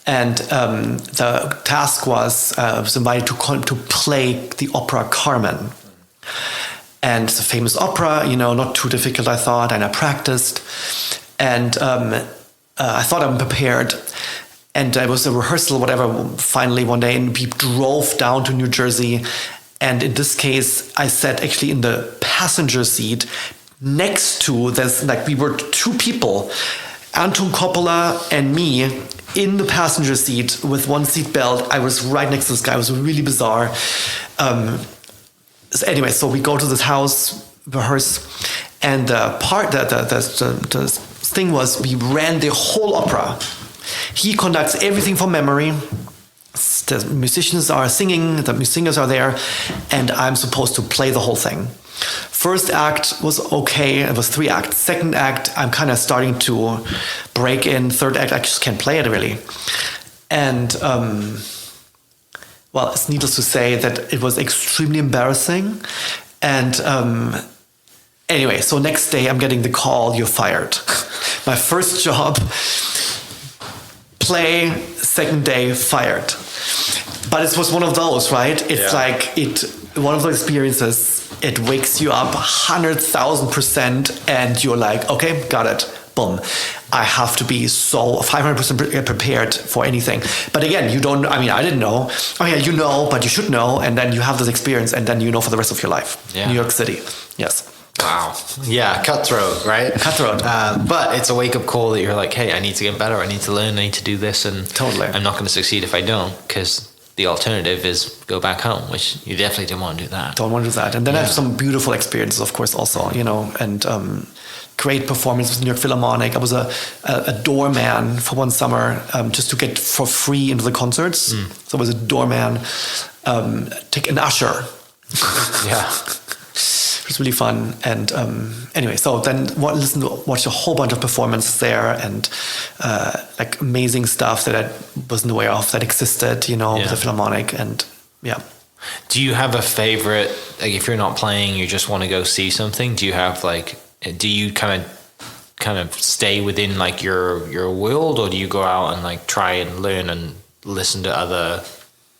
S3: And the task was, I was invited to play the opera Carmen. And it's a famous opera, not too difficult, I thought, and I practiced. And I thought I'm prepared. And there was a rehearsal, whatever, finally one day, and we drove down to New Jersey. And in this case, I sat actually in the passenger seat next to this, like we were two people, Anton Coppola and me, in the passenger seat with one seat belt. I was right next to this guy. It was really bizarre. Anyway, so we go to this house, rehearse, and the thing was we ran the whole opera. He conducts everything from memory. The musicians are singing, the singers are there, and I'm supposed to play the whole thing. First act was okay, it was 3 acts. Second act, I'm kind of starting to break in. Third act, I just can't play it really. And, well, it's needless to say that it was extremely embarrassing. And anyway, so next day I'm getting the call, you're fired. My first job, play, second day, fired. But it was one of those, right? It's like one of those experiences, it wakes you up 100,000%, and you're like, okay, got it. Boom. I have to be so 500% prepared for anything. But again, you don't, I mean, I didn't know. Oh yeah, you know, but you should know. And then you have this experience, and then you know for the rest of your life.
S4: Yeah.
S3: New York City. Yes.
S4: Wow. Yeah, cutthroat, right?
S3: Cutthroat.
S4: But it's a wake-up call that you're like, hey, I need to get better. I need to learn. I need to do this. And
S3: totally.
S4: I'm not going to succeed if I don't, because the alternative is go back home, which you definitely don't want to do that.
S3: Don't want to do that. And then I have some beautiful experiences, of course, also, you know, and great performance with New York Philharmonic. I was a doorman for one summer just to get for free into the concerts. So I was a doorman, take an usher.
S4: Yeah.
S3: It was really fun. And anyway, so then watch a whole bunch of performances there, and like amazing stuff that I wasn't aware of that existed, you know, with the Philharmonic. And yeah.
S4: Do you have a favorite, like if you're not playing, you just want to go see something? Do you have like, do you kind of stay within like your world, or do you go out and like try and learn and listen to other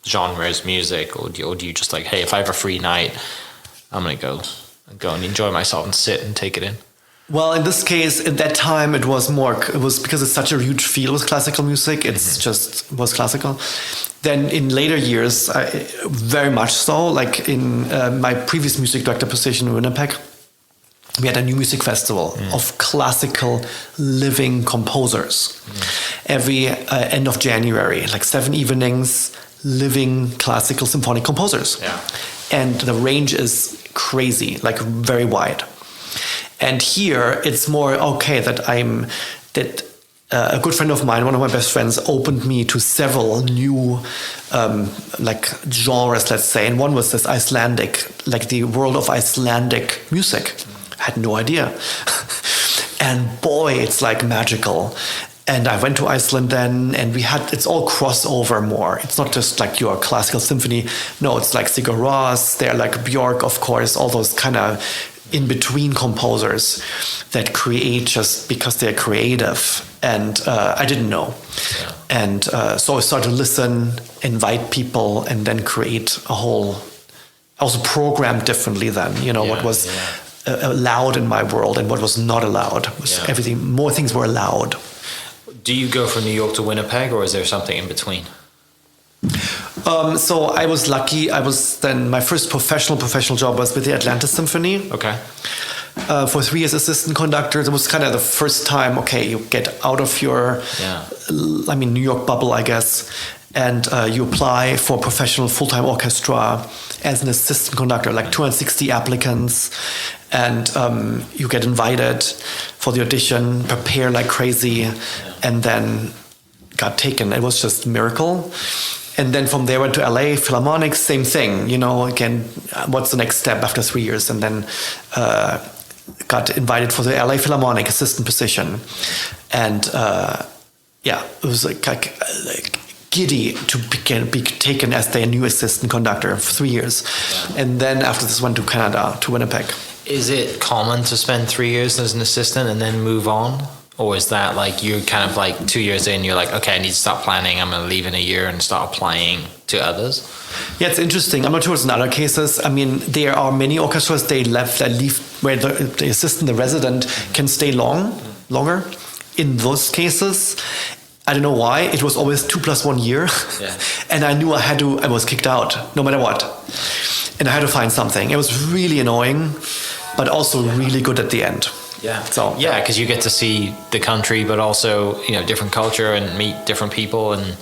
S4: genres music, or do you just like, hey, if I have a free night, I'm gonna go and enjoy myself and sit and take it in?
S3: Well, in this case, at that time, it was because it's such a huge field with classical music. It's just was classical. Then in later years, very much so. Like in my previous music director position in Winnipeg, we had a new music festival of classical living composers. Every end of January, like 7 evenings, living classical symphonic composers.
S4: Yeah.
S3: And the range is crazy, like very wide. And here it's more okay that a good friend of mine, one of my best friends, opened me to several new like genres, let's say. And one was this Icelandic, like the world of Icelandic music. I had no idea. And boy, it's like magical. And I went to Iceland then, and it's all crossover more. It's not just like your classical symphony. No, it's like Sigur Rós, they're like Björk, of course, all those kind of in-between composers that create just because they're creative. And I didn't know. Yeah. And so I started to listen, invite people, and then create a whole, also program differently then, you know, what was allowed in my world and what was not allowed. Everything, more things were allowed.
S4: Do you go from New York to Winnipeg, or is there something in between?
S3: So I was lucky. My first professional job was with the Atlanta Symphony.
S4: Okay.
S3: For 3 years assistant conductor. It was kind of the first time, okay, you get out of your, New York bubble, I guess, and you apply for professional full-time orchestra as an assistant conductor, like 260 applicants, and you get invited for the audition, prepare like crazy, and then got taken. It was just a miracle. And then from there went to LA, Philharmonic, same thing, you know, again, what's the next step after 3 years? And then got invited for the LA Philharmonic assistant position. And it was like giddy to be taken as their new assistant conductor for 3 years. Yeah. And then after this went to Canada, to Winnipeg.
S4: Is it common to spend 3 years as an assistant and then move on? Or is that like you're kind of like 2 years in, you're like, okay, I need to start planning. I'm going to leave in a year and start applying to others? Yeah,
S3: it's interesting. I'm not sure it's in other cases. I mean, there are many orchestras that leave where the assistant, the resident can stay longer. In those cases, I don't know why. It was always 2 + 1 year. Yeah. And I knew I was kicked out no matter what. And I had to find something. It was really annoying, but also really good at the end.
S4: Yeah. So because you get to see the country, but also, you know, different culture and meet different people. And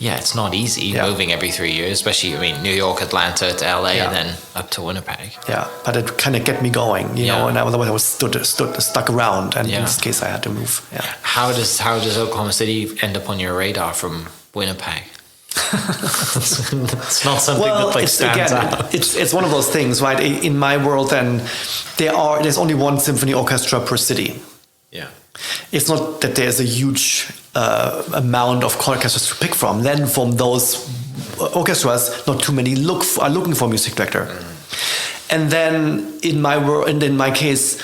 S4: it's not easy moving every 3 years, especially, I mean, New York, Atlanta to LA, and then up to Winnipeg.
S3: Yeah, but it kind of kept me going, you know, and otherwise I was stuck around, and in this case I had to move. Yeah.
S4: How does Oklahoma City end up on your radar from Winnipeg? It's not something that stands out.
S3: It's one of those things, right? In my world, then there's only one symphony orchestra per city.
S4: Yeah,
S3: it's not that there's a huge amount of orchestras to pick from. Then from those orchestras, not too many are looking for a music director. And then in my world, and in my case,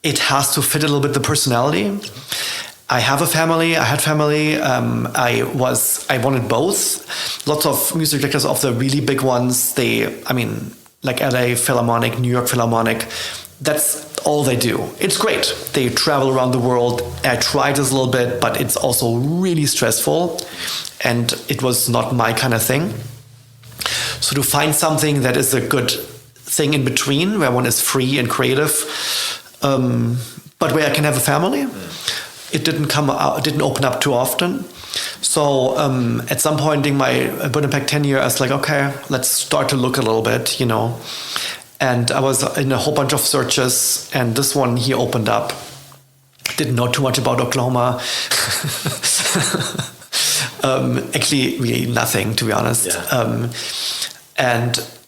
S3: it has to fit a little bit the personality. I have a family. I had family. I wanted both. lots of music directors of the really big ones, like LA Philharmonic, New York Philharmonic, that's all they do. It's great. They travel around the world. I tried this a little bit, but it's also really stressful, and it was not my kind of thing. So to find something that is a good thing in between, where one is free and creative, but where I can have a family, it didn't open up too often. So at some point in my Winnipeg tenure, I was like, okay, let's start to look a little bit, And I was in a whole bunch of searches, and this one here opened up. Didn't know too much about Oklahoma. Actually, really nothing, to be honest.
S4: Yeah.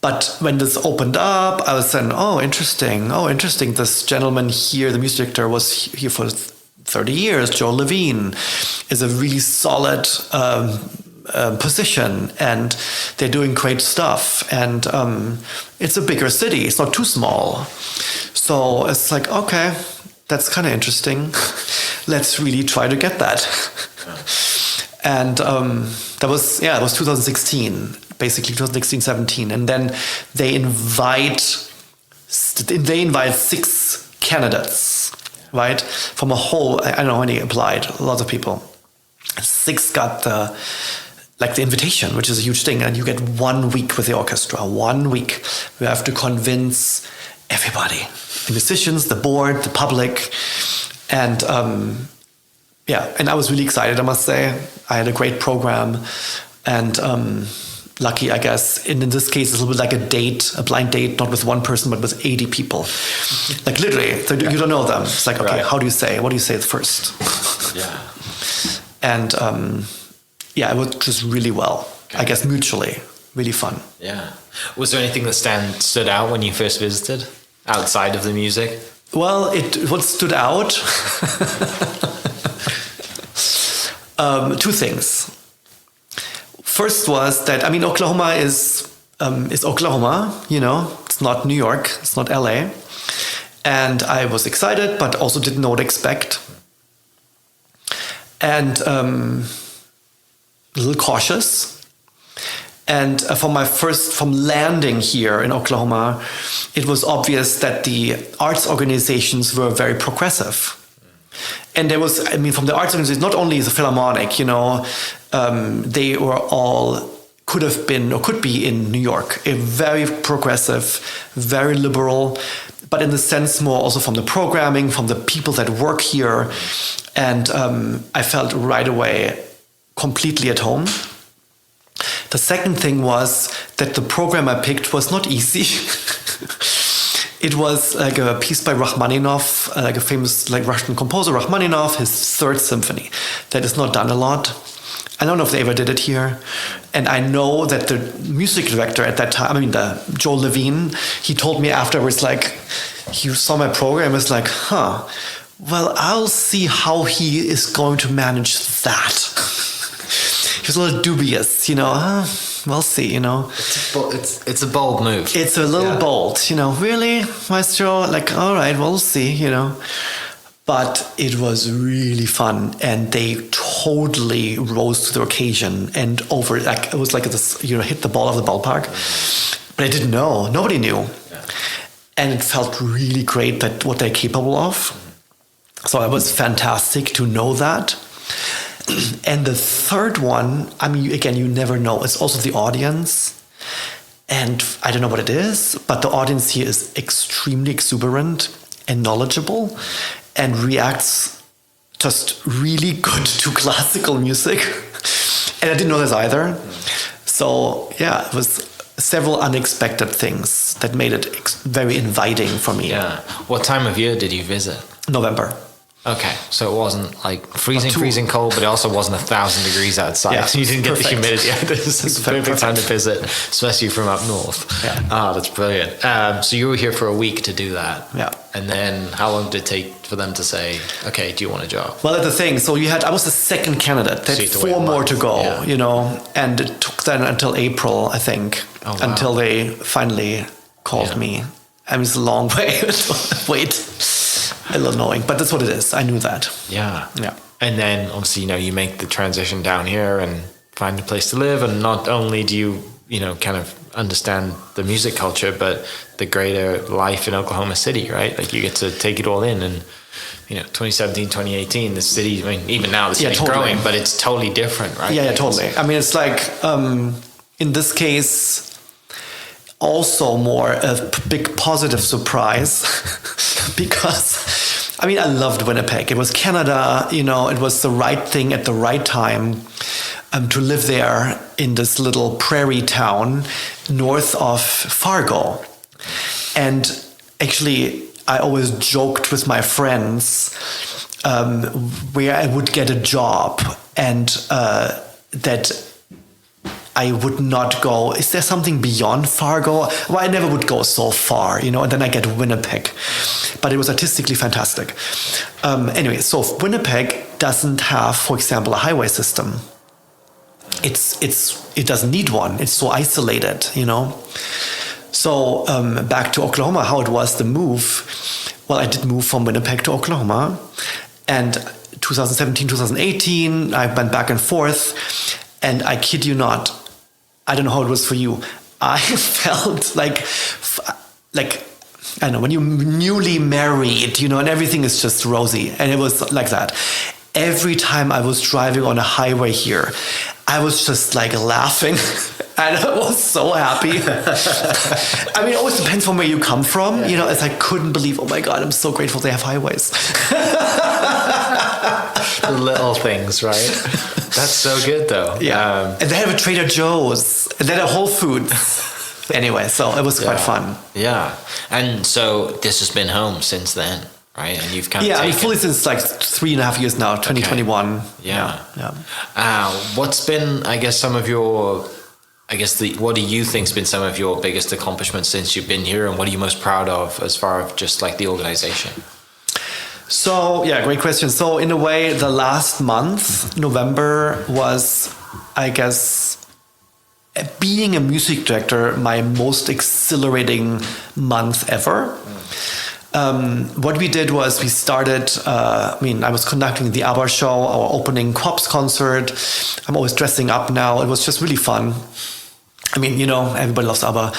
S3: But when this opened up, I was then, oh, interesting. This gentleman here, the music director, was here for 30 years. Joe Levine is a really solid position, and they're doing great stuff. And it's a bigger city. It's not too small. So it's like, okay, that's kind of interesting. Let's really try to get that. And it was 2016, basically 2016, 17. And then they invite 6 candidates, right? From a whole, I don't know how many applied, lots of people. 6 got the invitation, which is a huge thing. And you get 1 week with the orchestra, 1 week. You have to convince everybody, the musicians, the board, the public. And and I was really excited, I must say. I had a great program, and lucky, I guess. And in this case, it's a little bit like a blind date, not with one person, but with 80 people. Like literally, so you don't know them. It's like, okay, what do you say first?
S4: Yeah.
S3: And it was just really well. Okay. I guess mutually, really fun.
S4: Yeah. Was there anything that stood out when you first visited, outside of the music?
S3: Well, what stood out? 2 things. First was that, Oklahoma is Oklahoma, it's not New York, it's not LA. And I was excited, but also didn't know what to expect. And a little cautious. And from landing here in Oklahoma, it was obvious that the arts organizations were very progressive. And there was, from the arts organizations, not only the Philharmonic, they were all, could have been or could be in New York, a very progressive, very liberal, but in the sense more also from the programming, from the people that work here. And I felt right away completely at home. The second thing was that the program I picked was not easy. It was like a piece by Rachmaninoff, like a famous Russian composer, Rachmaninoff, his 3rd symphony. That is not done a lot. I don't know if they ever did it here. And I know that the music director at that time, Joe Levine, he told me afterwards, he saw my program, was like, well, I'll see how he is going to manage that. He was a little dubious, we'll see,
S4: It's a bold move.
S3: It's a little bold, really, Maestro? All right, we'll see, But it was really fun, and they totally rose to the occasion and it was like this, hit the ball of the ballpark. But I didn't know. Nobody knew. Yeah. And it felt really great what they're capable of. So it was fantastic to know that. And the third one, again, you never know. It's also the audience. And I don't know what it is, but the audience here is extremely exuberant and knowledgeable and reacts just really good to classical music. And I didn't know this either. So, it was several unexpected things that made it very inviting for me.
S4: Yeah. What time of year did you visit?
S3: November.
S4: Okay, so it wasn't freezing cold, but it also wasn't 1,000 degrees outside. Yeah, so you didn't get the humidity. This is the perfect time to visit, especially from up north. Yeah. That's brilliant. So you were here for a week to do that.
S3: Yeah.
S4: And then how long did it take for them to say, okay, do you want a job?
S3: Well, that's the thing. So I was the second candidate. They had 4 more to go, and it took then until April, I think, until they finally called me. It's a long way to wait. A little annoying, but that's what it is. I knew that.
S4: Yeah.
S3: Yeah.
S4: And then obviously, you make the transition down here and find a place to live, and not only do you kind of understand the music culture, but the greater life in Oklahoma City, right? Like you get to take it all in. And 2017, 2018, the city, I mean, even now the city's growing, but it's totally different, right?
S3: Yeah, totally. I mean, it's like, in this case, also more a big positive surprise because, I mean, I loved Winnipeg. It was Canada, it was the right thing at the right time to live there in this little prairie town north of Fargo. And actually, I always joked with my friends where I would get a job and that I would not go, is there something beyond Fargo? Well, I never would go so far, and then I get Winnipeg. But it was artistically fantastic. Anyway, so Winnipeg doesn't have, for example, a highway system. It doesn't need one. It's so isolated, So back to Oklahoma, how it was the move. Well, I did move from Winnipeg to Oklahoma. And 2017, 2018, I went back and forth. And I kid you not, I don't know how it was for you. I felt like I don't know, when you're newly married, and everything is just rosy. And it was like that. Every time I was driving on a highway here, I was just like laughing. And I was so happy. I mean, it always depends on where you come from. As I couldn't believe, oh my God, I'm so grateful they have highways.
S4: The little things, right? That's so good, though.
S3: Yeah. And they have a Trader Joe's. And then a Whole Foods. Anyway, so it was quite fun.
S4: Yeah. And so this has been home since then, right? And you've kind of
S3: I'm fully since like 3.5 years now, 2021.
S4: Okay. Yeah. What's been, I guess, some of your... what do you think's been some of your biggest accomplishments since you've been here, and what are you most proud of as far as just like the organization?
S3: So, great question. So in a way, the last month, November, was, I guess, being a music director, my most exhilarating month ever. What we did was we started, I was conducting the ABBA show, our opening Cops concert. I'm always dressing up now. It was just really fun. I mean, everybody loves ABBA.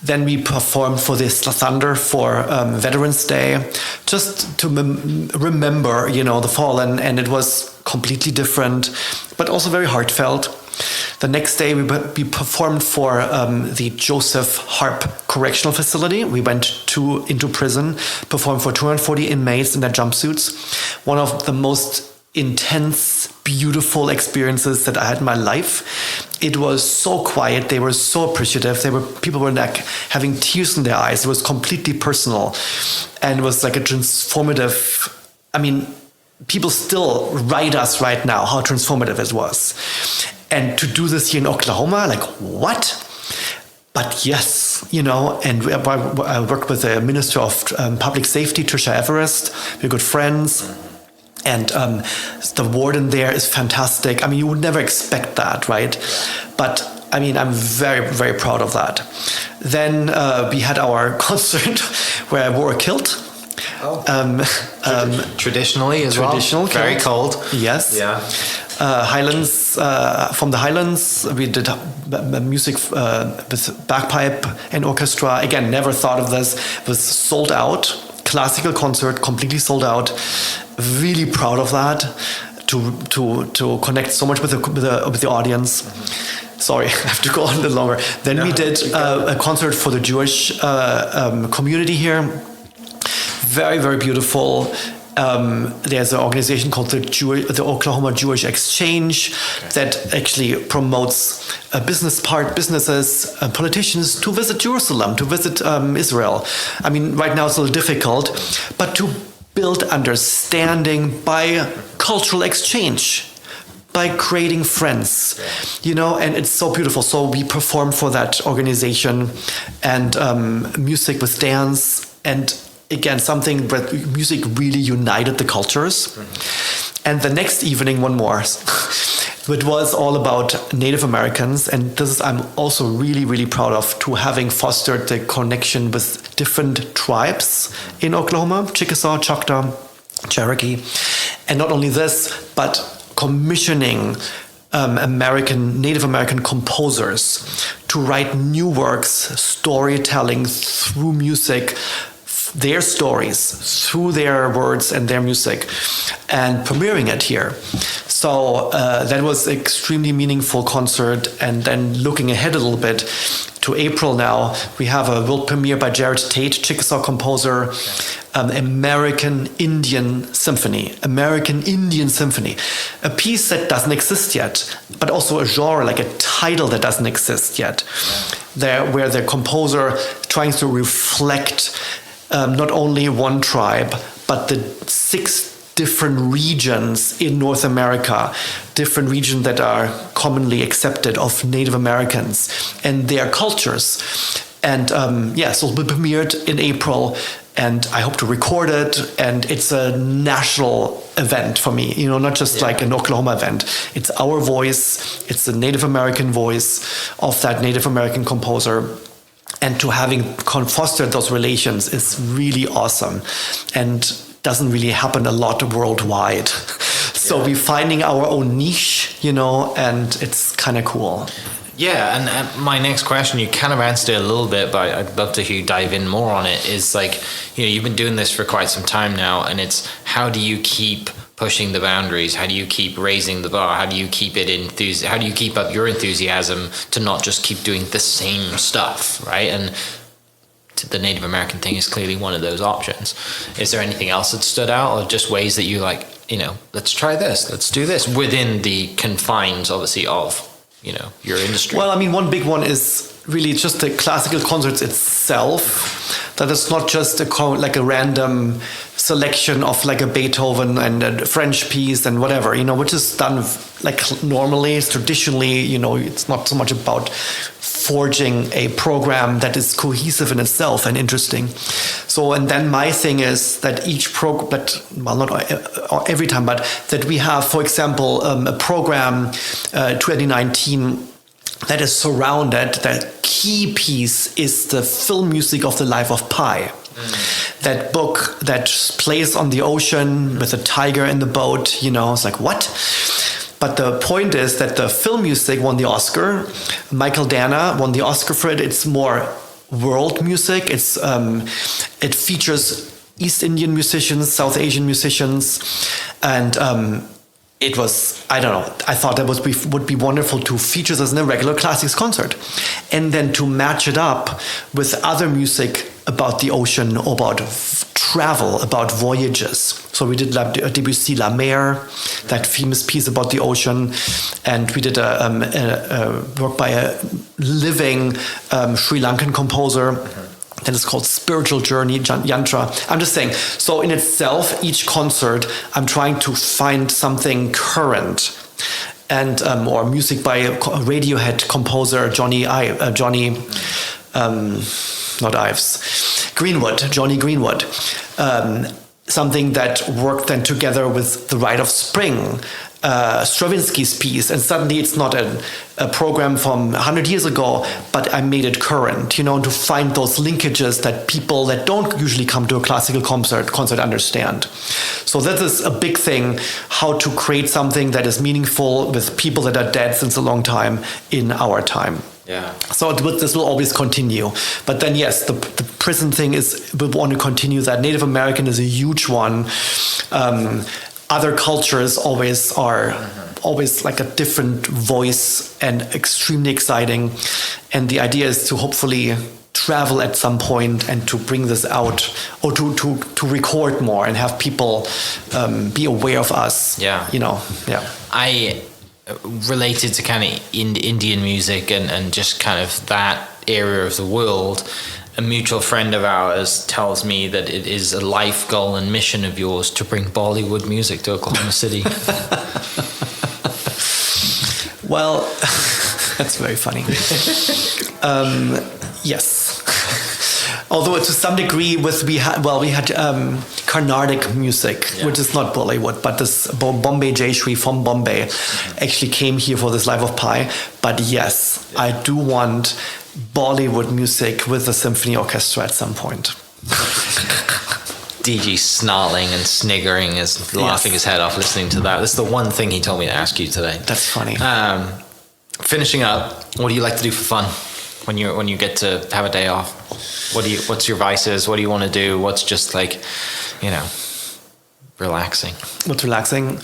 S3: Then we performed for the Thunder for Veterans Day, just to remember, the fallen. And it was completely different, but also very heartfelt. The next day, we performed for the Joseph Harp Correctional Facility. We went into prison, performed for 240 inmates in their jumpsuits. One of the most intense, beautiful experiences that I had in my life. It was so quiet. They were so appreciative. People were like having tears in their eyes. It was completely personal, and it was like a transformative. I mean, people still write us right now how transformative it was. And to do this here in Oklahoma, like, what? But yes, and I worked with the Minister of Public Safety, Trisha Everest. We're good friends. And the warden there is fantastic. I mean, you would never expect that, right? But I mean, I'm very, very proud of that. Then we had our concert where I wore a kilt.
S4: Traditionally as well.
S3: Traditional kilt.
S4: Very cold.
S3: Yes.
S4: Yeah.
S3: Highlands, from the Highlands, we did music with bagpipe and orchestra. Again, never thought of this. It was sold out. Classical concert, completely sold out. Really proud of that. To connect so much with the audience. Sorry, I have to go on a little longer. Then we did a concert for the Jewish community here. Very, very beautiful. There's an organization called the Oklahoma Jewish Exchange that actually promotes businesses, politicians to visit Jerusalem, to visit Israel. I mean, right now it's a little difficult, but to build understanding by cultural exchange, by creating friends, and it's so beautiful. So we performed for that organization, and music with dance, and again, something where music really united the cultures. Mm-hmm. And the next evening, one more. It was all about Native Americans, and this is I'm also really, really proud of, to having fostered the connection with different tribes in Oklahoma: Chickasaw, Choctaw, Cherokee. And not only this, but commissioning Native American composers to write new works, storytelling through music, their stories through their words and their music, and premiering it here. So that was an extremely meaningful concert. And then looking ahead a little bit to April now, we have a world premiere by Jared Tate, Chickasaw composer, American Indian Symphony, a piece that doesn't exist yet, but also a genre, like a title that doesn't exist yet, where the composer trying to reflect not only one tribe, but the 6 different regions in North America, different regions that are commonly accepted of Native Americans and their cultures. And so it will be premiered in April, and I hope to record it. And it's a national event for me, not just like an Oklahoma event. It's our voice, it's the Native American voice of that Native American composer. And to having fostered those relations is really awesome and doesn't really happen a lot worldwide. So we're finding our own niche, and it's kind of cool.
S4: Yeah, and my next question, you kind of answered it a little bit, but I'd love to hear you dive in more on it, is like, you've been doing this for quite some time now, and it's how do you keep pushing the boundaries? How do you keep raising the bar? How do you keep it how do you keep up your enthusiasm to not just keep doing the same stuff, right? And the Native American thing is clearly one of those options. Is there anything else that stood out, or just ways that you like, let's try this, let's do this within the confines, obviously, of, your industry?
S3: Well, I mean, one big one is really just the classical concerts itself, that it's not just like a random selection of like a Beethoven and a French piece and whatever, which is done like normally, traditionally, it's not so much about forging a program that is cohesive in itself and interesting. So, and then my thing is that each program, not every time, but that we have, for example, a program 2019 that is surrounded, that key piece is the film music of the life of Pi. That book that plays on the ocean with a tiger in the boat, it's like, what? But the point is that the film music won the Oscar. Michael Dana won the Oscar for it. It's more world music. It features East Indian musicians, South Asian musicians, and it was, I don't know, I thought that would be wonderful to feature this in a regular classics concert, and then to match it up with other music about the ocean, about travel, about voyages. So we did Debussy La Mer, that famous piece about the ocean, and we did a work by a living Sri Lankan composer. That is called Spiritual Journey, Yantra. I'm just saying, so in itself, each concert, I'm trying to find something current, and or music by a Radiohead composer, Johnny Greenwood. Something that worked then together with The Rite of Spring, Stravinsky's piece, and suddenly it's not a program from 100 years ago, but I made it current, to find those linkages that people that don't usually come to a classical concert understand. So that is a big thing, how to create something that is meaningful with people that are dead since a long time in our time.
S4: Yeah.
S3: So this will always continue. But then, yes, the prison thing we want to continue that. Native American is a huge one. Other cultures always like a different voice and extremely exciting. And the idea is to hopefully travel at some point and to bring this out, or to record more and have people be aware of us.
S4: Yeah. I related to kind of Indian music and just kind of that area of the world. A mutual friend of ours tells me that it is a life goal and mission of yours to bring Bollywood music to Oklahoma City.
S3: Well, that's very funny. Yes. Although to some degree we had Carnatic music, which is not Bollywood, but this Bombay Jayashree from Bombay actually came here for this Life of Pi. But yes, I do want Bollywood music with the symphony orchestra at some point.
S4: DG snarling and sniggering, is laughing his head off listening to that. That's the one thing he told me to ask you today.
S3: That's funny.
S4: Finishing up, what do you like to do for fun when you get to have a day off? What's your vices? What do you want to do? What's just like, relaxing?
S3: What's relaxing?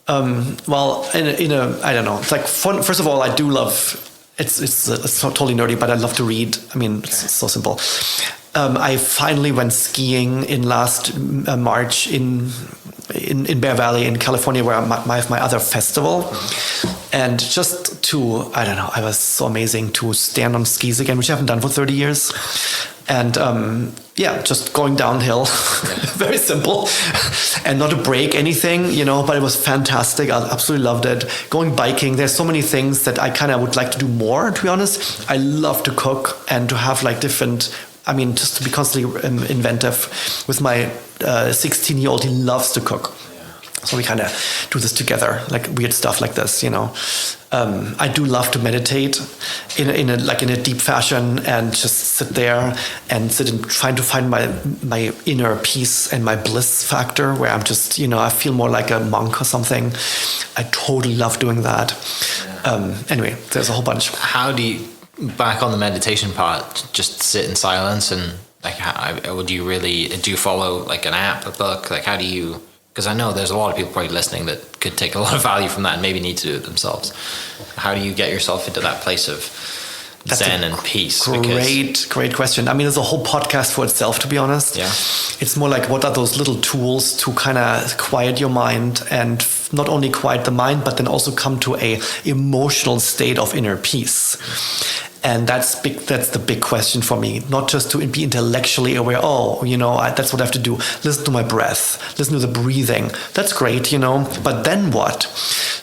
S3: Well, I don't know. It's like fun. First of all, I do love. It's totally nerdy, but I love to read. I mean, it's so simple. I finally went skiing in last March in Bear Valley in California, where I have my other festival. And just to, I don't know, it was so amazing to stand on skis again, which I haven't done for 30 years. And just going downhill, very simple, and not to break anything, but it was fantastic. I absolutely loved it. Going biking, there's so many things that I kind of would like to do more, to be honest. I love to cook and to have like different, just to be constantly inventive. With my 16-year-old, he loves to cook. So we kind of do this together, like weird stuff like this, I do love to meditate in a deep fashion and just sit there and trying to find my inner peace and my bliss factor, where I'm just, I feel more like a monk or something. I totally love doing that. Anyway, there's a whole bunch.
S4: How do you, back on the meditation part, just sit in silence and do you follow like an app, a book? Like how do you... Because I know there's a lot of people probably listening that could take a lot of value from that and maybe need to do it themselves. How do you get yourself into that place of zen and peace?
S3: Great question. There's a whole podcast for itself, to be honest.
S4: Yeah.
S3: It's more like, what are those little tools to kind of quiet your mind, and not only quiet the mind, but then also come to a emotional state of inner peace. And that's the big question for me. Not just to be intellectually aware. That's what I have to do. Listen to my breath. Listen to the breathing. That's great, But then what?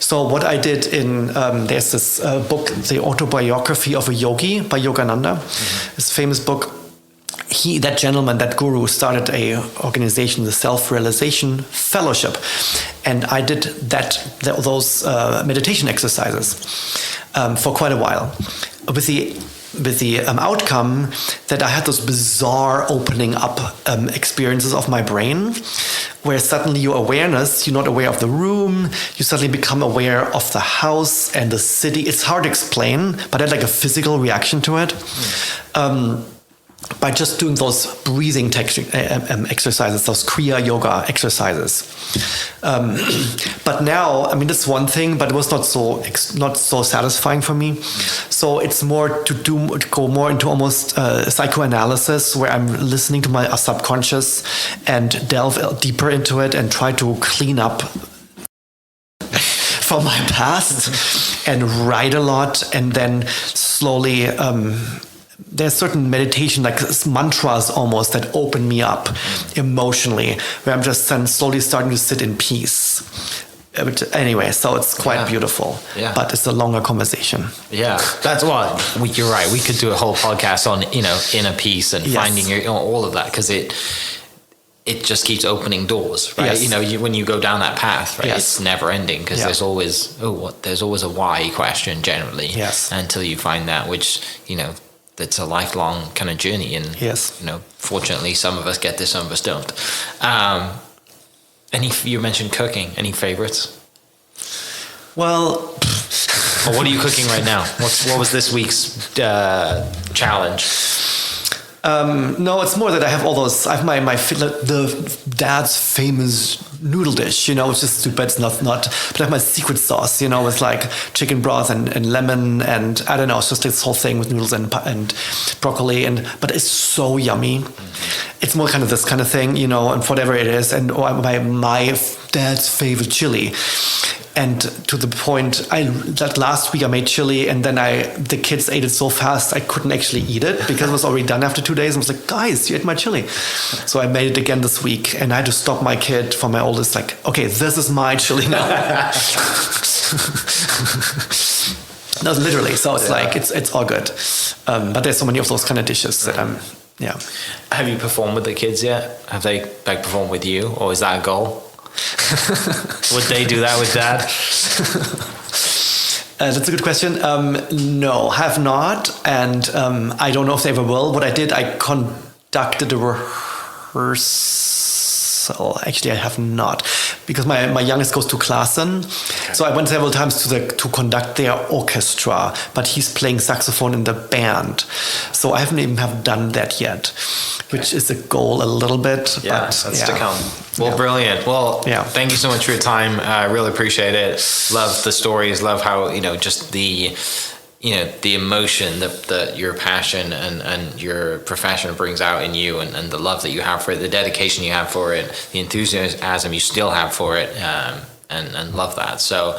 S3: So what I did there's this book, The Autobiography of a Yogi by Yogananda. This famous book. That gentleman, that guru, started a organization, the Self-Realization Fellowship, and I did those meditation exercises for quite a while, with the outcome that I had those bizarre opening up experiences of my brain, where suddenly your awareness, you're not aware of the room, you suddenly become aware of the house and the city. It's hard to explain, but I had like a physical reaction to it. By just doing those breathing exercises, those Kriya Yoga exercises. But now, that's one thing, but it was not so satisfying for me. So it's more to go more into almost psychoanalysis, where I'm listening to my subconscious and delve deeper into it and try to clean up from my past and write a lot, and then slowly... there's certain meditation, like mantras almost, that open me up emotionally, where I'm just then slowly starting to sit in peace. Anyway, so it's quite beautiful, but it's a longer conversation.
S4: Yeah, that's what you're right. We could do a whole podcast on, inner peace and finding all of that, because it just keeps opening doors, right? Yes. When you go down that path, right? Yes. It's never ending, because there's always a why question generally, until you find that, which, that's a lifelong kind of journey. And, fortunately, some of us get this, some of us don't. You mentioned cooking. Any favorites?
S3: Well...
S4: what are you cooking right now? What was this week's challenge?
S3: No, it's more that I have all those. I have the dad's famous noodle dish. It's just stupid. It's not. But I have my secret sauce. With like chicken broth and lemon, and I don't know. It's just this whole thing with noodles and broccoli, but it's so yummy. It's more kind of this kind of thing, and whatever it is. And my dad's favorite chili. And to the point, that last week I made chili, and then the kids ate it so fast I couldn't actually eat it because it was already done after 2 days. I was like, guys, you ate my chili. So I made it again this week, and I had to stop my kid from my oldest, like, okay, this is my chili now. No, literally. So it's like, it's all good. But there's so many of those kind of dishes that I'm,
S4: Have you performed with the kids yet? Have they performed with you, or is that a goal? Would they do that with Dad?
S3: That's a good question. No, have not, and I don't know if they ever will. What I did, I conducted a rehearsal So actually, I have not, because my youngest goes to Klassen. Okay. So I went several times to conduct their orchestra, but he's playing saxophone in the band. So I haven't even have done that yet, which is a goal a little bit.
S4: Yeah,
S3: but,
S4: that's to come. Well, brilliant. Well, thank you so much for your time. I really appreciate it. Love the stories. Love how, just the emotion that your passion and your profession brings out in you, and the love that you have for it, the dedication you have for it, the enthusiasm you still have for it, and love that. So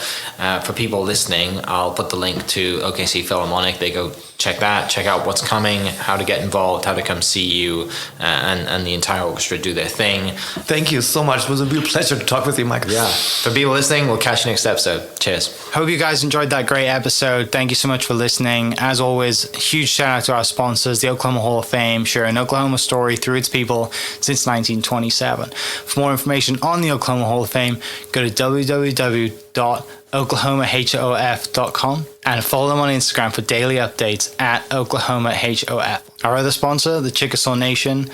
S4: for people listening, I'll put the link to OKC Philharmonic. They go check out what's coming, how to get involved, how to come see you, and the entire orchestra do their thing.
S3: Thank you so much. It was a real pleasure to talk with you, Mike.
S4: Yeah. For people listening, we'll catch you next episode. Cheers.
S2: Hope you guys enjoyed that great episode. Thank you so much for listening. As always, huge shout out to our sponsors, the Oklahoma Hall of Fame, sharing Oklahoma story through its people since 1927. For more information on the Oklahoma Hall of Fame, go to www.oklahomahof.com and follow them on Instagram for daily updates at OklahomaHOF. Our other sponsor, the Chickasaw Nation,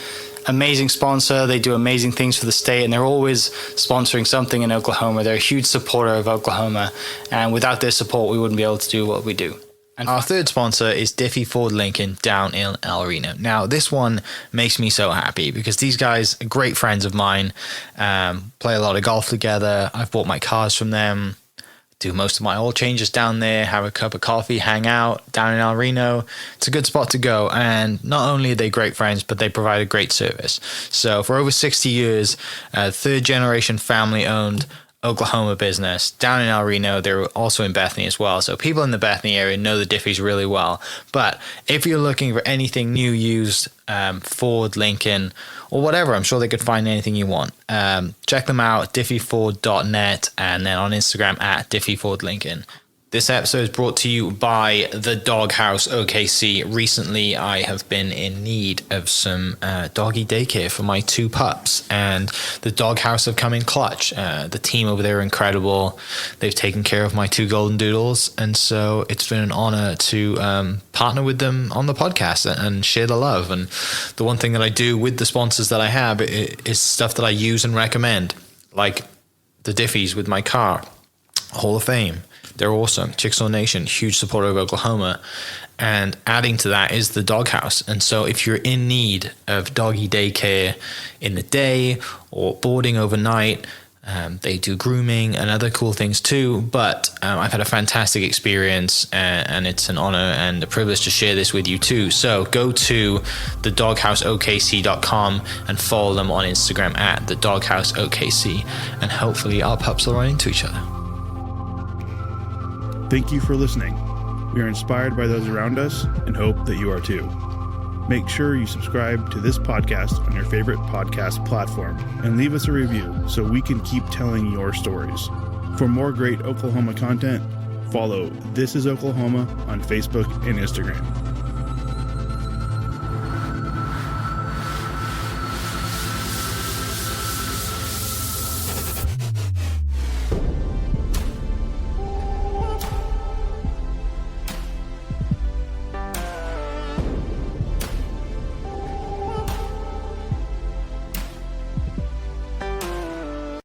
S2: amazing sponsor. They do amazing things for the state, and they're always sponsoring something in Oklahoma. They're a huge supporter of Oklahoma, and without their support, we wouldn't be able to do what we do. And our third sponsor is Diffie Ford Lincoln down in El Reno. Now, this one makes me so happy because these guys are great friends of mine, play a lot of golf together. I've bought my cars from them, do most of my oil changes down there, have a cup of coffee, hang out down in El Reno. It's a good spot to go. And not only are they great friends, but they provide a great service. So for over 60 years, third generation family owned Oklahoma business down in El Reno. They're also in Bethany as well. So people in the Bethany area know the Diffies really well. But if you're looking for anything new, used, Ford, Lincoln, or whatever, I'm sure they could find anything you want. Check them out, diffieford.net, and then on Instagram at diffiefordlincoln. This episode is brought to you by the Doghouse OKC. Recently, I have been in need of some doggy daycare for my 2 pups, and the Doghouse have come in clutch. The team over there are incredible. They've taken care of my 2 golden doodles, and so it's been an honor to partner with them on the podcast and share the love. And the one thing that I do with the sponsors that I have is stuff that I use and recommend, like the Diffies with my car, Hall of Fame. They're awesome. Chickasaw Nation, huge supporter of Oklahoma. And adding to that is the Doghouse. And so if you're in need of doggy daycare in the day or boarding overnight, they do grooming and other cool things too. But I've had a fantastic experience, and it's an honor and a privilege to share this with you too. So go to thedogHouseOKC.com and follow them on Instagram at thedogHouseOKC. And hopefully our pups will run into each other.
S1: Thank you for listening. We are inspired by those around us and hope that you are too. Make sure you subscribe to this podcast on your favorite podcast platform and leave us a review so we can keep telling your stories. For more great Oklahoma content, follow This Is Oklahoma on Facebook and Instagram.